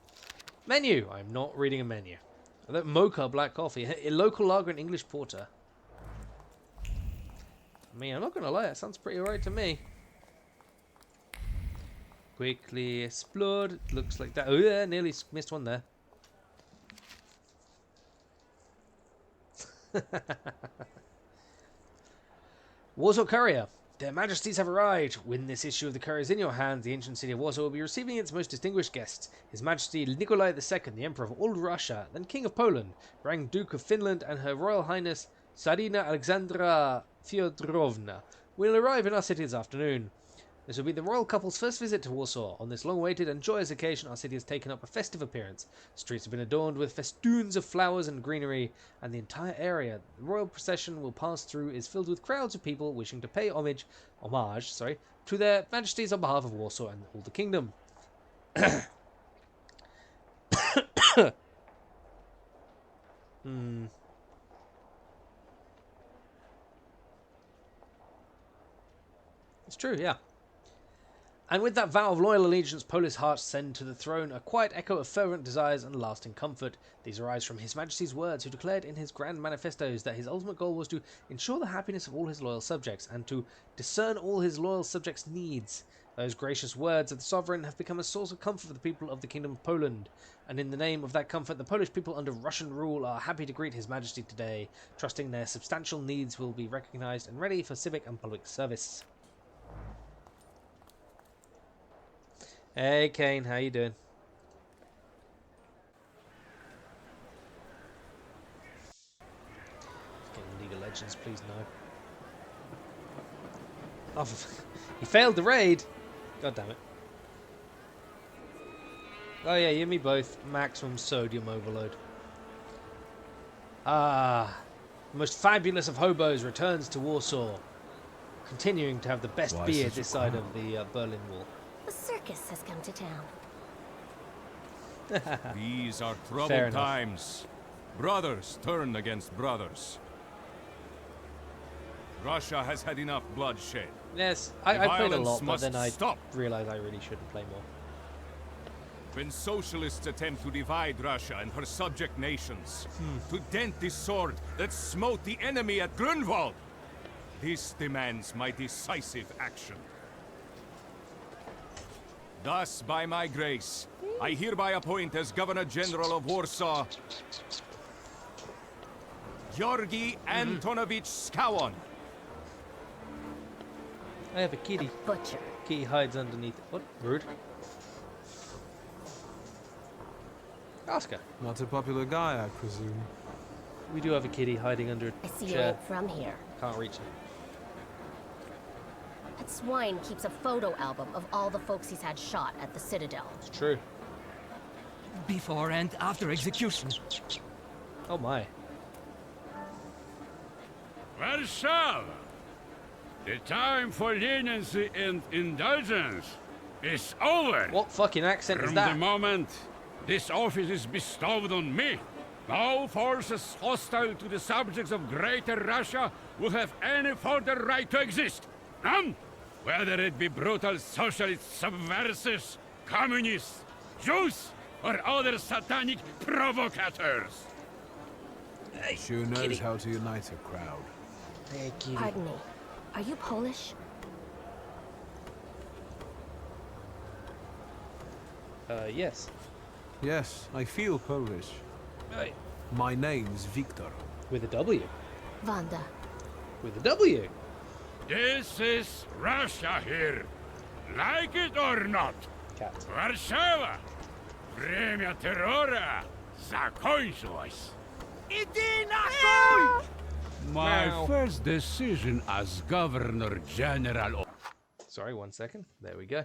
Menu. I'm not reading a menu. Mocha black coffee. A local lager and English porter. I mean, I'm not going to lie, that sounds pretty alright to me. Quickly explore. Looks like that. Oh yeah, nearly missed one there. Warsaw Courier. Their Majesties have arrived. When this issue of the Courier is in your hands, the ancient city of Warsaw will be receiving its most distinguished guests. His Majesty Nikolai II, the Emperor of all Russia, then King of Poland, Grand Duke of Finland, and Her Royal Highness Tsarina Alexandra Fyodorovna will arrive in our city this afternoon. This will be the royal couple's first visit to Warsaw. On this long-awaited and joyous occasion, our city has taken up a festive appearance. Streets have been adorned with festoons of flowers and greenery, and the entire area the royal procession will pass through is filled with crowds of people wishing to pay homage to their majesties on behalf of Warsaw and all the kingdom. It's true, yeah. And with that vow of loyal allegiance, Polish hearts send to the throne a quiet echo of fervent desires and lasting comfort. These arise from His Majesty's words, who declared in his grand manifestos that his ultimate goal was to ensure the happiness of all his loyal subjects and to discern all his loyal subjects' needs. Those gracious words of the sovereign have become a source of comfort for the people of the Kingdom of Poland, and in the name of that comfort, the Polish people under Russian rule are happy to greet His Majesty today, trusting their substantial needs will be recognized and ready for civic and public service. Hey Kane, how you doing? Getting League of Legends, please no. Oh, he failed the raid! God damn it. Oh yeah, you and me both. Maximum sodium overload. Ah, the most fabulous of hobos returns to Warsaw, continuing to have the best beer this side of the Berlin Wall. The circus has come to town. These are troubled times. Brothers turn against brothers. Russia has had enough bloodshed. Yes, I played a lot, but then I realized I really shouldn't play more. When socialists attempt to divide Russia and her subject nations, to dent the sword that smote the enemy at Grunwald, this demands my decisive action. Thus, by my grace, I hereby appoint as Governor-General of Warsaw, Georgi Antonovich Skowon. I have a kitty. Butcher. Kitty hides underneath. What? Rude. Oscar. Not a popular guy, I presume. We do have a kitty hiding under a I see chair. it from here. Can't reach it. That swine keeps a photo album of all the folks he's had shot at the Citadel. It's true. before and after execution. Oh my. Warsaw! The time for leniency and indulgence is over. What fucking accent is From that? the moment this office is bestowed on me, no forces hostile to the subjects of Greater Russia will have any further right to exist. None! Whether it be brutal socialist subversives, communists, Jews, or other satanic provocators. Sure knows how to unite a crowd. Pardon me. Are you Polish? Yes. Yes, I feel Polish. Right. My name's Victor. With a W. Wanda. With a W. This is Russia here. Like it or not. Cat. Warszawa. Время террора закончилось. Иди нахуй! My Meow. first decision as Governor General of... Sorry, 1 second. There we go.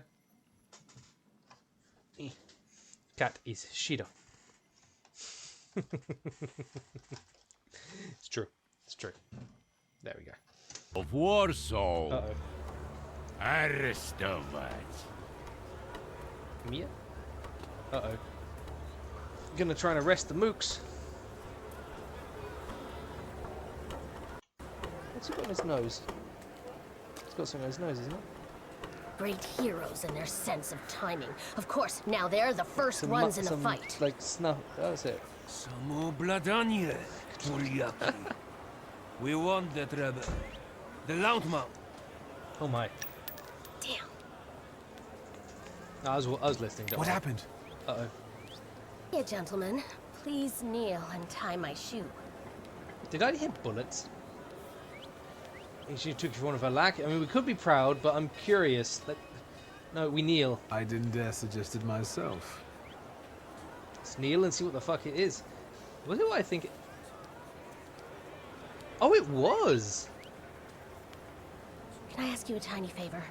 Cat is Shida. It's true. It's true. There we go. Of Warsaw. Uh-oh. Arrestować. Mia? Uh-oh. Gonna try and arrest the mooks. What's he got on his nose? He's got something on his nose, isn't it? Great heroes in their sense of timing. Of course, now they're the first ones in the fight. Like snuff. That's it. Самообладание, Буряки. We want that rebel. The Loudmouth. Oh my. Damn. No, I was listening. What happened? Uh-oh. Here, gentlemen. Please kneel and tie my shoe. Did I hit bullets? I think she took you for one of her lack. I mean, we could be proud, but I'm curious. No, we kneel. I didn't dare suggest it myself. Let's kneel and see what the fuck it is. What do I think? Oh, it was. Can I ask you a tiny favor?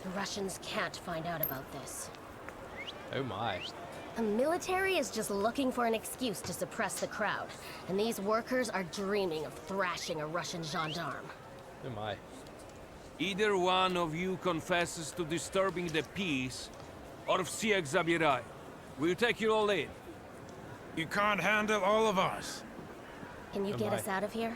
The Russians can't find out about this. Oh my. The military is just looking for an excuse to suppress the crowd, and these workers are dreaming of thrashing a Russian gendarme. Oh my. Either one of you confesses to disturbing the peace, or всех забирай. We'll take you all in. You can't handle all of us. Can you Oh get my. us out of here?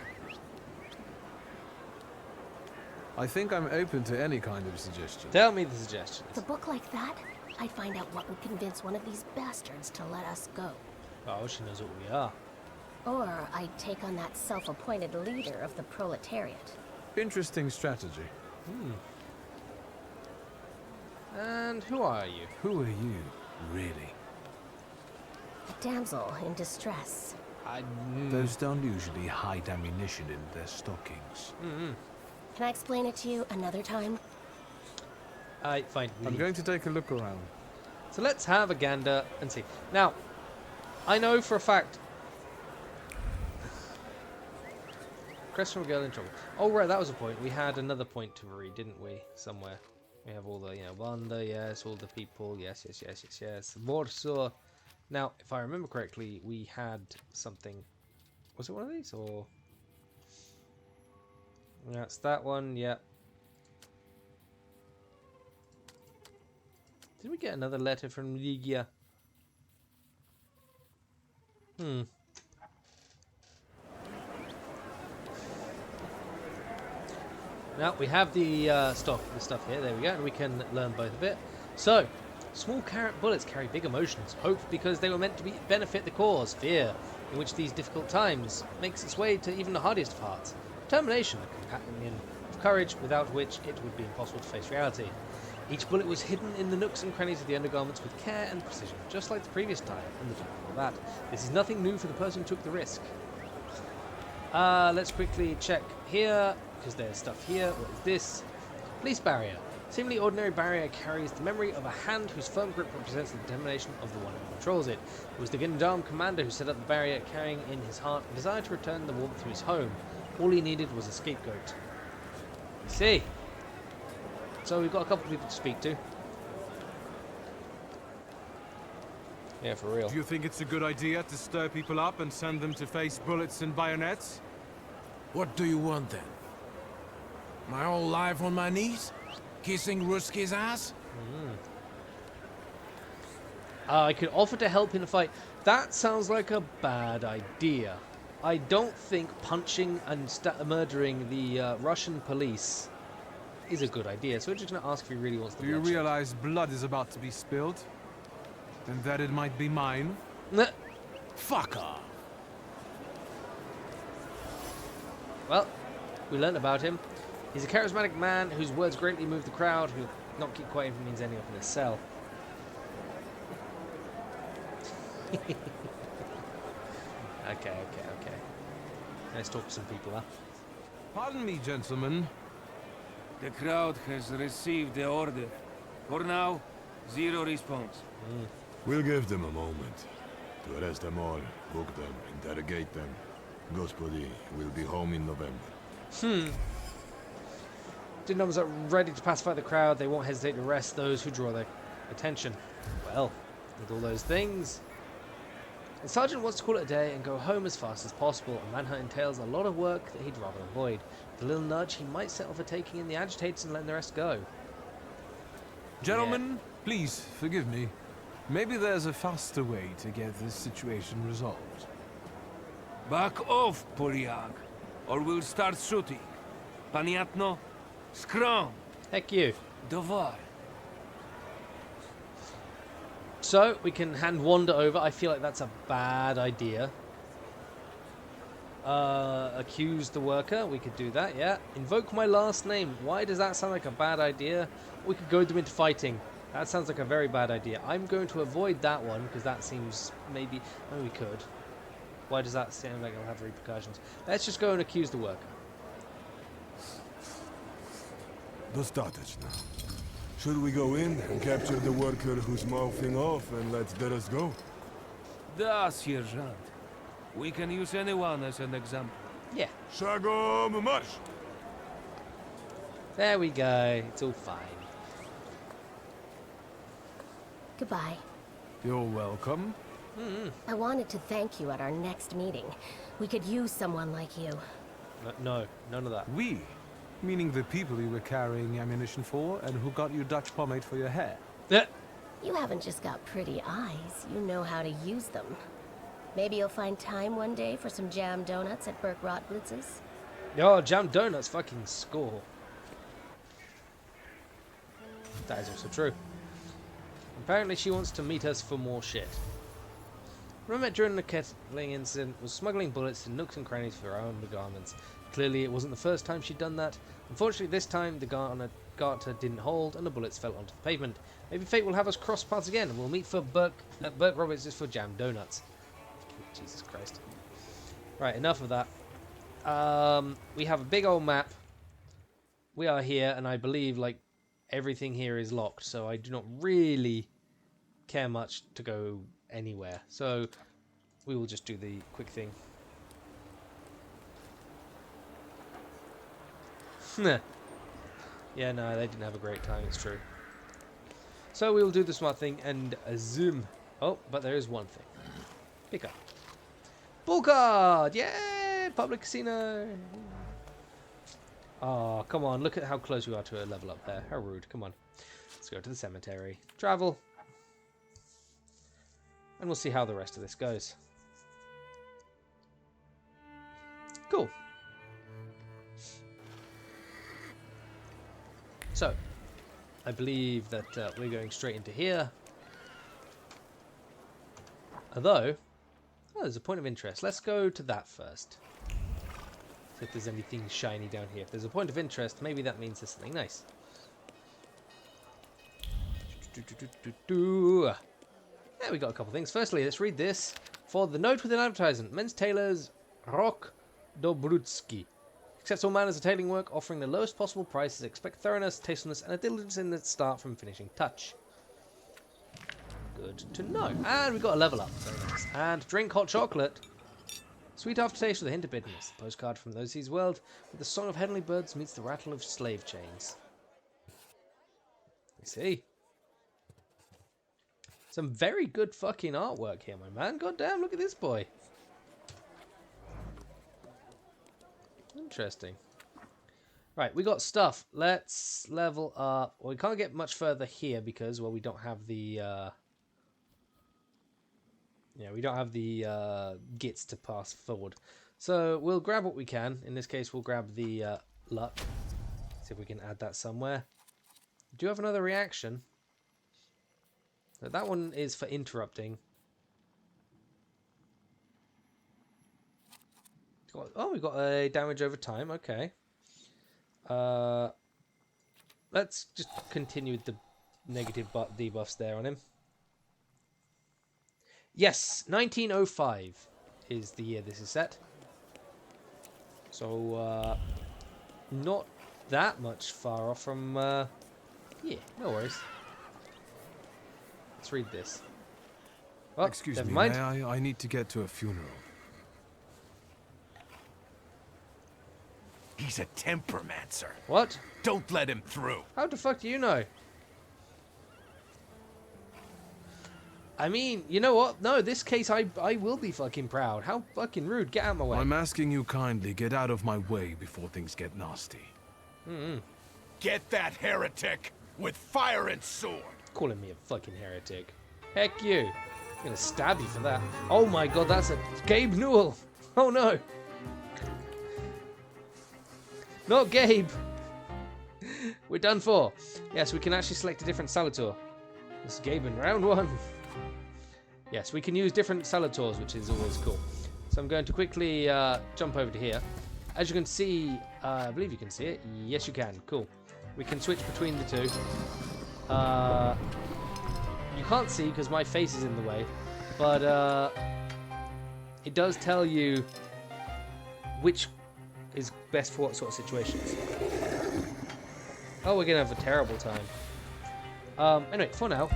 I think I'm open to any kind of suggestion. Tell me the suggestions. With a book like that, I'd find out what would convince one of these bastards to let us go. Oh, she knows what we are. Or I'd take on that self-appointed leader of the proletariat. Interesting strategy. And who are you? Who are you, really? A damsel in distress. Those don't usually hide ammunition in their stockings. Can I explain it to you another time? Fine. I'm going to take a look around. So let's have a gander and see. Now, I know for a fact. Question from a girl in trouble. Oh right, that was a point. We had another point to read, didn't we? Somewhere. We have all the, Wanda, yes, all the people, yes. Warsaw. Now, if I remember correctly, we had something. Was it one of these or? That's that one. Yeah. Did we get another letter from Ligia? Now we have the stuff here. There we go, and we can learn both a bit. So, small carrot bullets carry big emotions. Hope because they were meant to benefit the cause. Fear, in which these difficult times makes its way to even the hardiest of hearts. Determination, a companion of courage, without which it would be impossible to face reality. Each bullet was hidden in the nooks and crannies of the undergarments with care and precision, just like the previous time and the time before that. This is nothing new for the person who took the risk. Let's quickly check here, because there's stuff here. What is this? Police barrier. Seemingly ordinary barrier carries the memory of a hand whose firm grip represents the determination of the one who controls it. It was the gendarme commander who set up the barrier, carrying in his heart a desire to return the warmth to his home. All he needed was a scapegoat. See? So we've got a couple of people to speak to. Yeah, for real. Do you think it's a good idea to stir people up and send them to face bullets and bayonets? What do you want then? My whole life on my knees? Kissing Ruski's ass? I could offer to help in a fight. That sounds like a bad idea. I don't think punching and murdering the Russian police is a good idea. So we're just going to ask if he really wants to. Do you realize blood is about to be spilled? And that it might be mine? Fuck off. Well, we learned about him. He's a charismatic man whose words greatly move the crowd, who not keep quiet if it means ending up in a cell. Okay. Let's talk to some people, huh? Pardon me, gentlemen. The crowd has received the order. For now, zero response. We'll give them a moment to arrest them all, book them, interrogate them. Gospodi will be home in November. Dindoms are ready to pacify the crowd. They won't hesitate to arrest those who draw their attention. Well, with all those things, the sergeant wants to call it a day and go home as fast as possible. A manhunt entails a lot of work that he'd rather avoid. With a little nudge, he might settle for taking in the agitators and letting the rest go. Gentlemen, please forgive me. Maybe there's a faster way to get this situation resolved. Back off, Poryag, or we'll start shooting. Paniatno, scrum. Heck you. Dovar. So, we can hand Wanda over. I feel like that's a bad idea. Accuse the worker. We could do that, yeah. Invoke my last name. Why does that sound like a bad idea? We could goad them into fighting. That sounds like a very bad idea. I'm going to avoid that one, because that seems maybe... Oh, we could. Why does that sound like it'll have repercussions? Let's just go and accuse the worker. Достаточно. Should we go in and capture the worker who's mouthing off and let the rest go? Da, Sergeant. We can use anyone as an example. Yeah. Shagom march! There we go. It's all fine. Goodbye. You're welcome. I wanted to thank you at our next meeting. We could use someone like you. No, none of that. We? Meaning the people you were carrying ammunition for and who got you Dutch pomade for your hair. You haven't just got pretty eyes, you know how to use them. Maybe you'll find time one day for some jam donuts at Burke Rotblitz's. Oh, jam donuts fucking score. That is also true. Apparently she wants to meet us for more shit. Remember during the kettling incident was smuggling bullets in nooks and crannies for her own garments. Clearly it wasn't the first time she'd done that. Unfortunately this time the garter didn't hold and the bullets fell onto the pavement. Maybe fate will have us cross paths again and we'll meet for Burke Roberts for jam donuts. Jesus Christ. Right, enough of that. We have a big old map. We are here and I believe like everything here is locked, so I do not really care much to go anywhere. So we will just do the quick thing. Yeah, no, they didn't have a great time, it's true. So we will do the smart thing and zoom. Oh, but there is one thing. Pick up. Bull card! Yay! Public casino! Oh, come on. Look at how close we are to a level up there. How rude. Come on. Let's go to the cemetery. Travel. And we'll see how the rest of this goes. Cool. So, I believe that we're going straight into here. Although, oh, there's a point of interest. Let's go to that first. See if there's anything shiny down here. If there's a point of interest, maybe that means there's something nice. Yeah, we got a couple things. Firstly, let's read this. For the note with an advertisement, men's tailors Rok Dobrutsky accepts all manners of tailoring work, offering the lowest possible prices. Expect thoroughness, tastefulness, and a diligence in the start from finishing touch. Good to know. And we got a level up. Very nice. And drink hot chocolate. Sweet aftertaste with a hint of bitterness. A postcard from those seas world, where the song of heavenly birds meets the rattle of slave chains. I see. Some very good fucking artwork here, my man. God damn, look at this boy. Interesting. Right, we got stuff. Let's level up. Well, we can't get much further here because, well, we don't have the... yeah, we don't have the gits to pass forward. So we'll grab what we can. In this case, we'll grab the luck. See if we can add that somewhere. Do you have another reaction? So that one is for interrupting. Oh, we got a damage over time. Okay. Let's just continue with the negative debuffs there on him. Yes, 1905 is the year this is set. So, not that much far off from, yeah, no worries. Let's read this. Oh, excuse me, mind. I need to get to a funeral. He's a tempermancer. What? Don't let him through. How the fuck do you know? I mean, you know what? No, this case I will be fucking proud. How fucking rude. Get out of my way. I'm asking you kindly, get out of my way before things get nasty. Get that heretic with fire and sword. Calling me a fucking heretic. Heck you. I'm gonna stab you for that. Oh my god, that's a Gabe Newell. Oh no. Not Gabe. We're done for. Yes, we can actually select a different Salator. This is Gabe in round 1. Yes, we can use different Salators, which is always cool. So I'm going to quickly jump over to here. As you can see, I believe you can see it. Yes, you can. Cool. We can switch between the two. You can't see because my face is in the way, but it does tell you which is best for what sort of situations. Oh, we're gonna have a terrible time. Anyway, for now,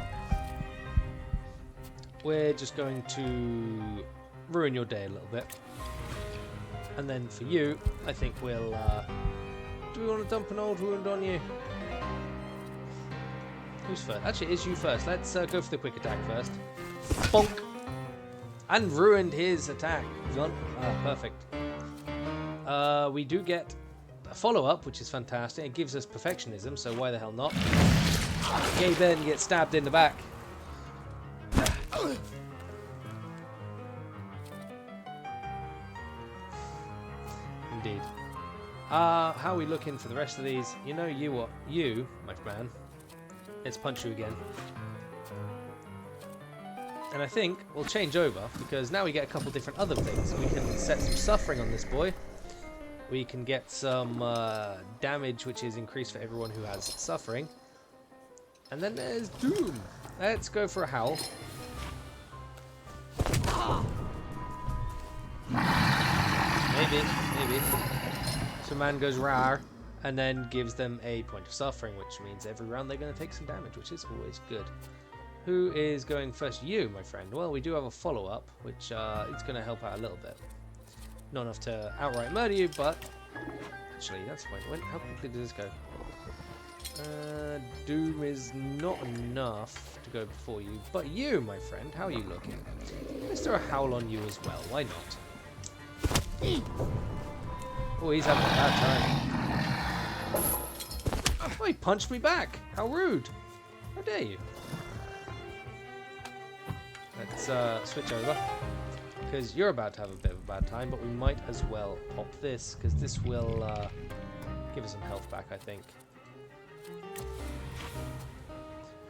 we're just going to ruin your day a little bit. And then for you, I think we'll... do we want to dump an old wound on you? Who's first? Actually, it is you first. Let's go for the quick attack first. Bonk! And ruined his attack. Gone. Perfect. We do get a follow-up, which is fantastic. It gives us perfectionism, so why the hell not? Gabe then gets stabbed in the back. Indeed. How are we looking for the rest of these? You know you what? You, my man. Let's punch you again. And I think we'll change over, because now we get a couple different other things. We can set some suffering on this boy. We can get some damage, which is increased for everyone who has suffering. And then there's Doom. Let's go for a howl. Maybe. So man goes rawr, and then gives them a point of suffering, which means every round they're going to take some damage, which is always good. Who is going first? You, my friend. Well, we do have a follow-up, which is going to help out a little bit. Not enough to outright murder you, but... Actually, that's fine. How quickly does this go? Doom is not enough to go before you. But you, my friend, how are you looking? Let's throw a howl on you as well. Why not? Oh, he's having a bad time. Oh, he punched me back. How rude. How dare you? Let's switch over. Because you're about to have a bit of a bad time, but we might as well pop this, because this will give us some health back, I think.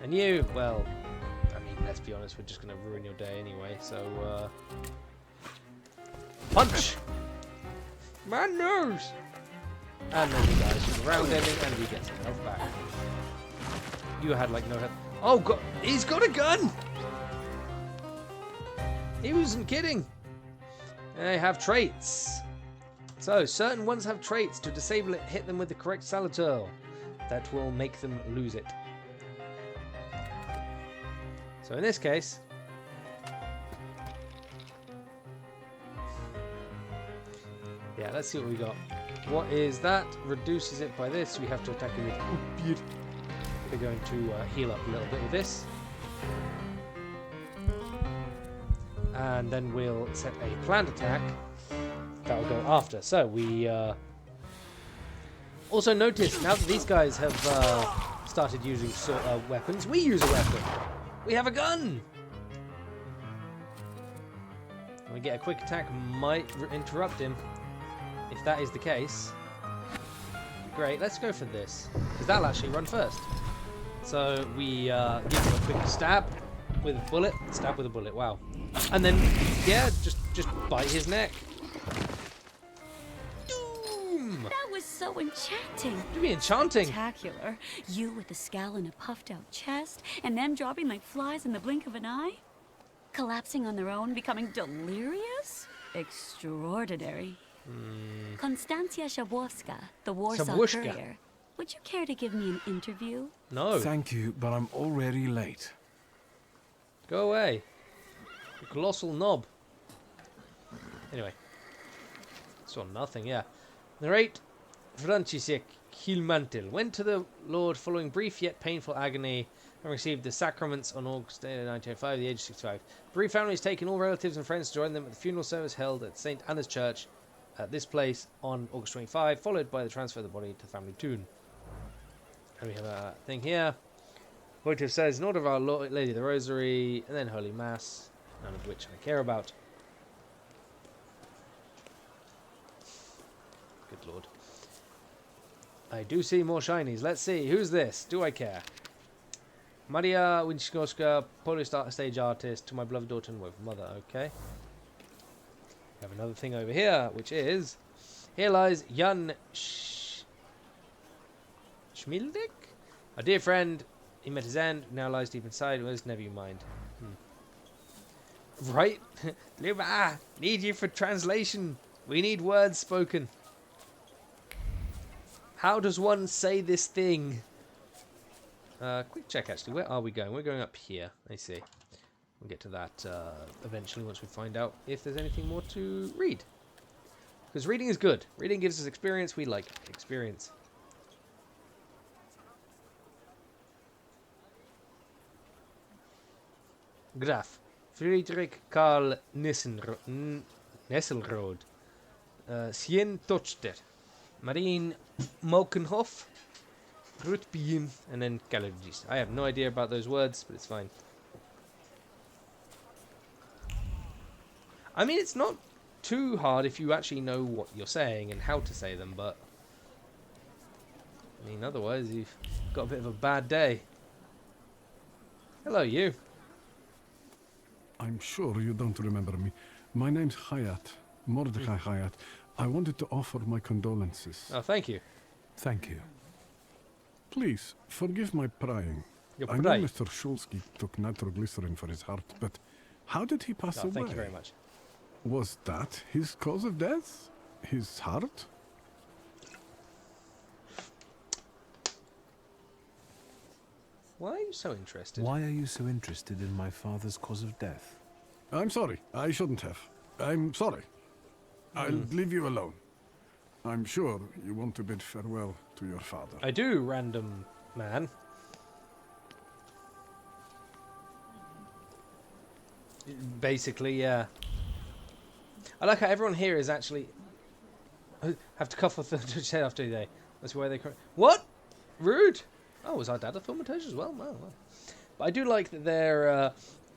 And you, well, I mean, let's be honest, we're just going to ruin your day anyway, so, punch! Man knows! And then he dies from the round ending, and we get some health back. You had, like, no health. Oh, God, he's got a gun! He wasn't kidding. They have traits. So, certain ones have traits. To disable it, hit them with the correct Salator. That will make them lose it. So in this case... yeah, let's see what we got. What is that? Reduces it by this. We have to attack him with... we're going to heal up a little bit with this. and then we'll set a planned attack that will go after. So we also notice now that these guys have started using weapons, we use a weapon. We have a gun. And we get a quick attack, might interrupt him. If that is the case, great. Let's go for this because that'll actually run first. So we give him a quick stab with a bullet. Stab with a bullet. Wow. And then yeah, just bite his neck. That was so enchanting. What do you mean enchanting? Spectacular. You with the scowl and a puffed out chest, and them dropping like flies in the blink of an eye? Collapsing on their own, becoming delirious? Extraordinary. Konstantia Shabowska, the Warsaw Courier. Would you care to give me an interview? No. Thank you, but I'm already late. Go away. You colossal knob. Anyway. Saw nothing, yeah. Narrate Franciszek Hilmantil went to the Lord following brief yet painful agony and received the sacraments on August 1905, the age of 65. Bereaved family has taken all relatives and friends to join them at the funeral service held at St. Anna's Church at this place on August 25, followed by the transfer of the body to the family tomb. And we have a thing here. Votive says, in order of Our Lady of the Rosary, and then Holy Mass, none of which I care about. Good lord. I do see more shinies. Let's see. Who's this? Do I care? Maria Winchkowska, Polish stage artist, to my beloved daughter and wife mother. Okay. We have another thing over here, which is... Here lies Jan Schmildik? A dear friend. He met his end. Now lies deep inside. Well, never you mind. Right? Luba, need you for translation. We need words spoken. How does one say this thing? Quick check, actually. Where are we going? We're going up here. I see. We'll get to that eventually once we find out if there's anything more to read. Because reading is good. Reading gives us experience. We like experience. Graf. Friedrich Karl Nesselrode. Sien Tochter. Marine Mokenhof. Rutbien. And then Galagis. I have no idea about those words, but it's fine. I mean, it's not too hard if you actually know what you're saying and how to say them, but... I mean, otherwise you've got a bit of a bad day. Hello, you. I'm sure you don't remember me. My name's Hayat, Mordechai Hayat. I wanted to offer my condolences. Oh, thank you. Thank you. Please, forgive my prying. Your I know prying? Mr. Shulsky took nitroglycerin for his heart, but how did he pass away? Thank you very much. Was that his cause of death? His heart? Why are you so interested? Why are you so interested in my father's cause of death? I'm sorry. I shouldn't have. I'm sorry. I'll leave you alone. I'm sure you want to bid farewell to your father. I do, random man. Basically, yeah. I like how everyone here is actually... have to cough off the head after they... That's why they... What? Rude! Oh, was our dad a Thaumaturge as well? Wow, wow. But I do like that they're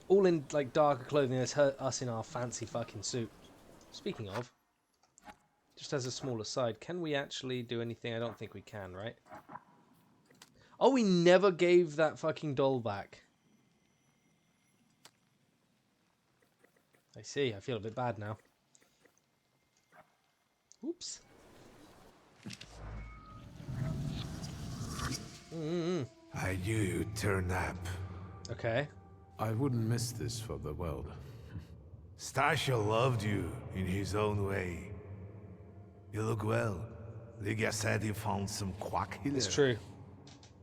all in like darker clothing as us in our fancy fucking suit. Speaking of, just as a small aside, can we actually do anything? I don't think we can, right? Oh, we never gave that fucking doll back. I see. I feel a bit bad now. Oops. I knew you'd turn up. Okay. I wouldn't miss this for the world. Stasha loved you in his own way. You look well. Ligia said he found some quack healer. It's true.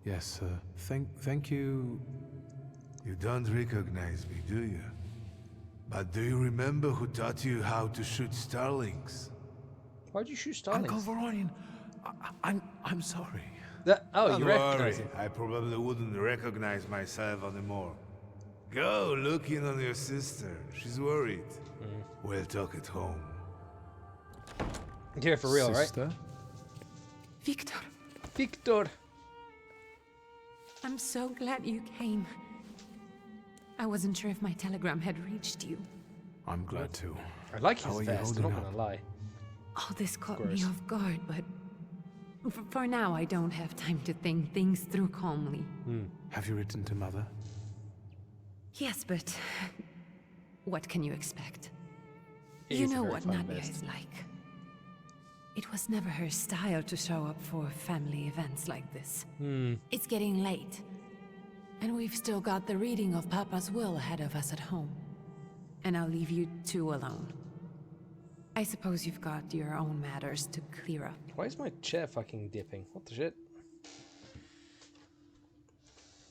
Yes, thank you. You don't recognize me, do you? But do you remember who taught you how to shoot starlings? Why'd you shoot starlings? Uncle Voronin, I'm sorry. Oh, Don't you recognize worry, him. I probably wouldn't recognize myself anymore. Go look in on your sister. She's worried. We'll talk at home. You're for real, Sister? right? Victor, Victor. I'm so glad you came. I wasn't sure if my telegram had reached you. I'm glad too. I like How his are you vest, I'm holding not gonna lie. Oh, this caught Gross. me off guard, but for now I don't have time to think things through calmly. Have you written to Mother? Yes, but what can you expect? It You is a know very what fun Nadia vest. is like. It was never her style to show up for family events like this. It's getting late, and we've still got the reading of Papa's will ahead of us at home. And I'll leave you two alone. I suppose you've got your own matters to clear up. Why is my chair fucking dipping? What the shit?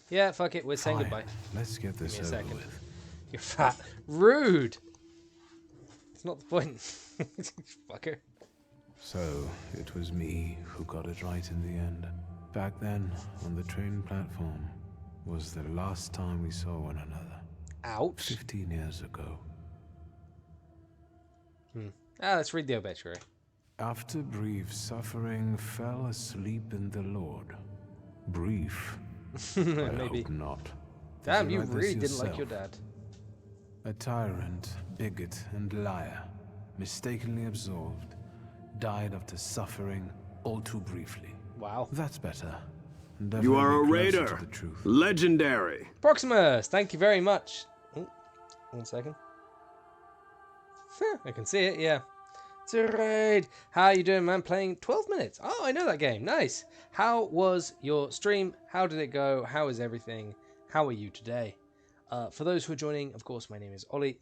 Yeah, fuck it, we're saying Fine. goodbye. Let's get this Give me a over second. with. You're fat. Rude! It's not the point. Fucker. So, it was me who got it right in the end. Back then, on the train platform, was the last time we saw one another. Ouch. 15 years ago. Let's read the obituary. After brief suffering, fell asleep in the Lord. Brief? I Maybe. hope not. Damn, Did you write this really didn't like yourself? your dad. A tyrant, bigot, and liar, mistakenly absolved, died after suffering all too briefly. Wow. That's better. You are a Definitely closer raider. to the truth. Legendary. Proximus, thank you very much. Oh, 1 second. I can see it, yeah. It's a raid. How you doing, man? Playing 12 minutes. Oh, I know that game. Nice. How was your stream? How did it go? How is everything? How are you today? For those who are joining, of course, my name is Ollie.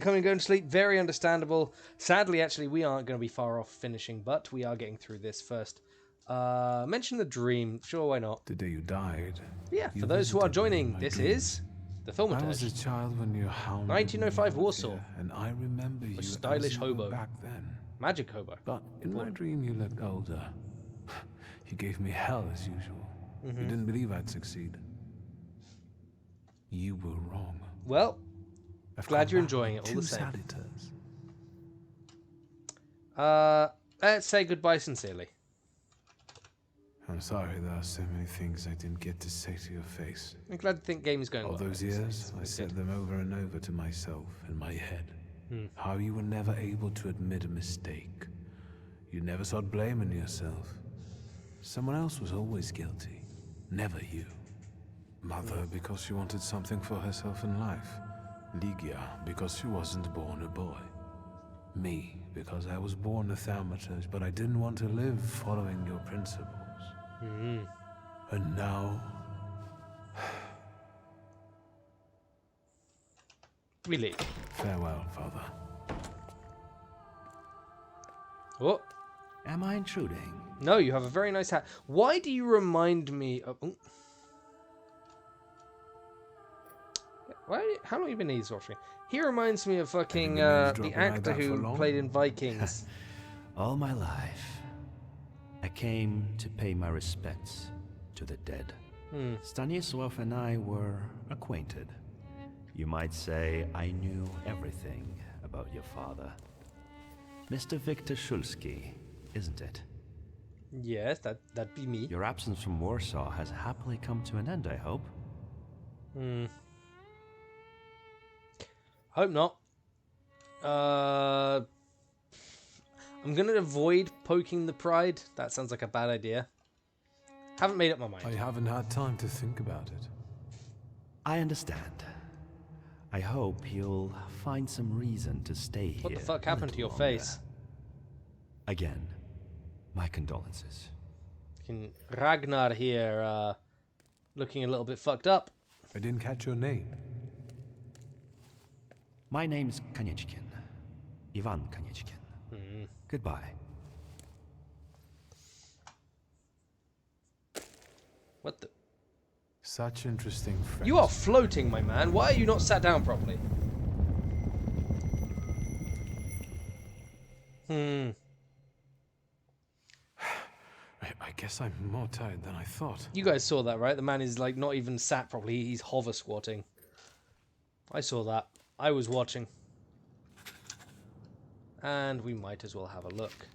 Coming and going to sleep, very understandable. Sadly, actually, we aren't going to be far off finishing, but we are getting through this first. Mention the dream. Sure, why not? The day you died. Yeah, you for those who are visited me in joining, my this dreams. is the I was a Thaumaturge. child when you hounded 1905 me Warsaw. here, and I remember you A stylish as you were hobo. back then. Magic hobo. But in my dream, you looked older. You gave me hell as usual. You didn't believe I'd succeed. You were wrong. Well, I've glad come you're back enjoying with it all the 2 same. saluters. Let's say goodbye sincerely. I'm sorry there are so many things I didn't get to say to your face. I'm glad to think game is going All well. those years, I said them over and over to myself in my head. How you were never able to admit a mistake. You never sought blame in yourself. Someone else was always guilty, never you. Mother, because she wanted something for herself in life. Ligia, because she wasn't born a boy. Me, because I was born a Thaumaturge, but I didn't want to live following your principles. And now... We leave. Farewell, Father. Oh. Am I intruding? No, you have a very nice hat. Why do you remind me of... Oh. Why? How long have you been eavesdropping? He reminds me of fucking the actor who played in Vikings. All my life, I came to pay my respects to the dead. Stanisław and I were acquainted. You might say I knew everything about your father. Mr. Victor Szulski, isn't it? Yes, that'd be me. Your absence from Warsaw has happily come to an end, I hope. Hope not. I'm gonna avoid poking the pride. That sounds like a bad idea. Haven't made up my mind. I haven't had time to think about it. I understand. I hope you'll find some reason to stay here. What the fuck a happened to your little longer. face? Again, my condolences. Fucking Ragnar here, looking a little bit fucked up. I didn't catch your name. My name's Kanieczkin. Ivan Kanieczkin. Goodbye. What the? Such interesting friends. You are floating, my man. Why are you not sat down properly? I guess I'm more tired than I thought. You guys saw that, right? The man is like not even sat properly. He's hover squatting. I saw that. I was watching. And we might as well have a look.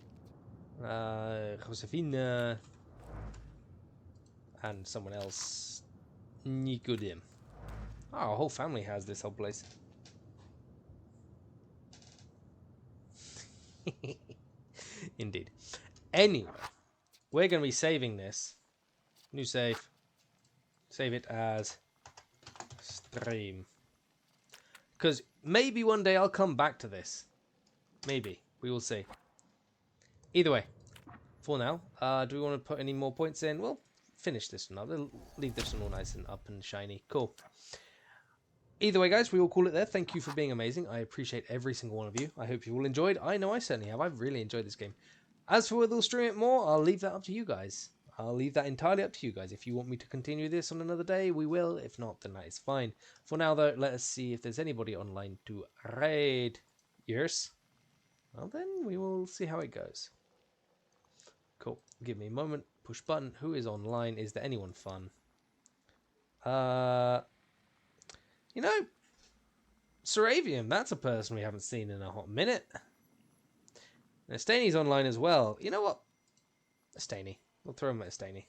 Josefina. And someone else. Nikodim. Oh, our whole family has this whole place. Indeed. Anyway, we're going to be saving this. New save. Save it as stream. Because maybe one day I'll come back to this. Maybe. We will see. Either way. For now, do we want to put any more points in? We'll finish this one up. We'll leave this one all nice and up and shiny. Cool. Either way, guys, we will call it there. Thank you for being amazing. I appreciate every single one of you. I hope you all enjoyed. I know I certainly have. I've really enjoyed this game. As for whether we'll stream it more, I'll leave that up to you guys. I'll leave that entirely up to you guys. If you want me to continue this on another day, we will. If not, then that is fine. For now, though, let us see if there's anybody online to raid. Yours? Well, then we will see how it goes. Cool. Give me a moment. Push button. Who is online? Is there anyone fun? You know, Saravium, that's a person we haven't seen in a hot minute. And Estani's online as well. You know what? Estani. We'll throw him at Estani.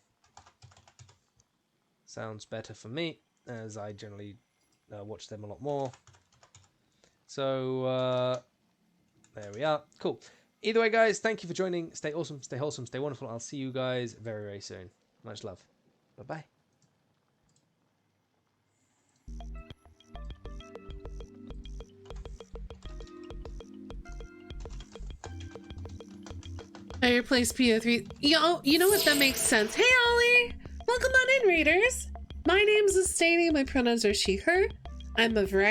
Sounds better for me, as I generally watch them a lot more. So, there we are. Cool. Either way, guys, thank you for joining. Stay awesome, stay wholesome, stay wonderful. I'll see you guys very, very soon. Much love. Bye-bye. Fireplace PO3. Yo, you know what? That makes sense. Hey, Ollie! Welcome on in, readers. My name's Estani. My pronouns are she, her. I'm a variety.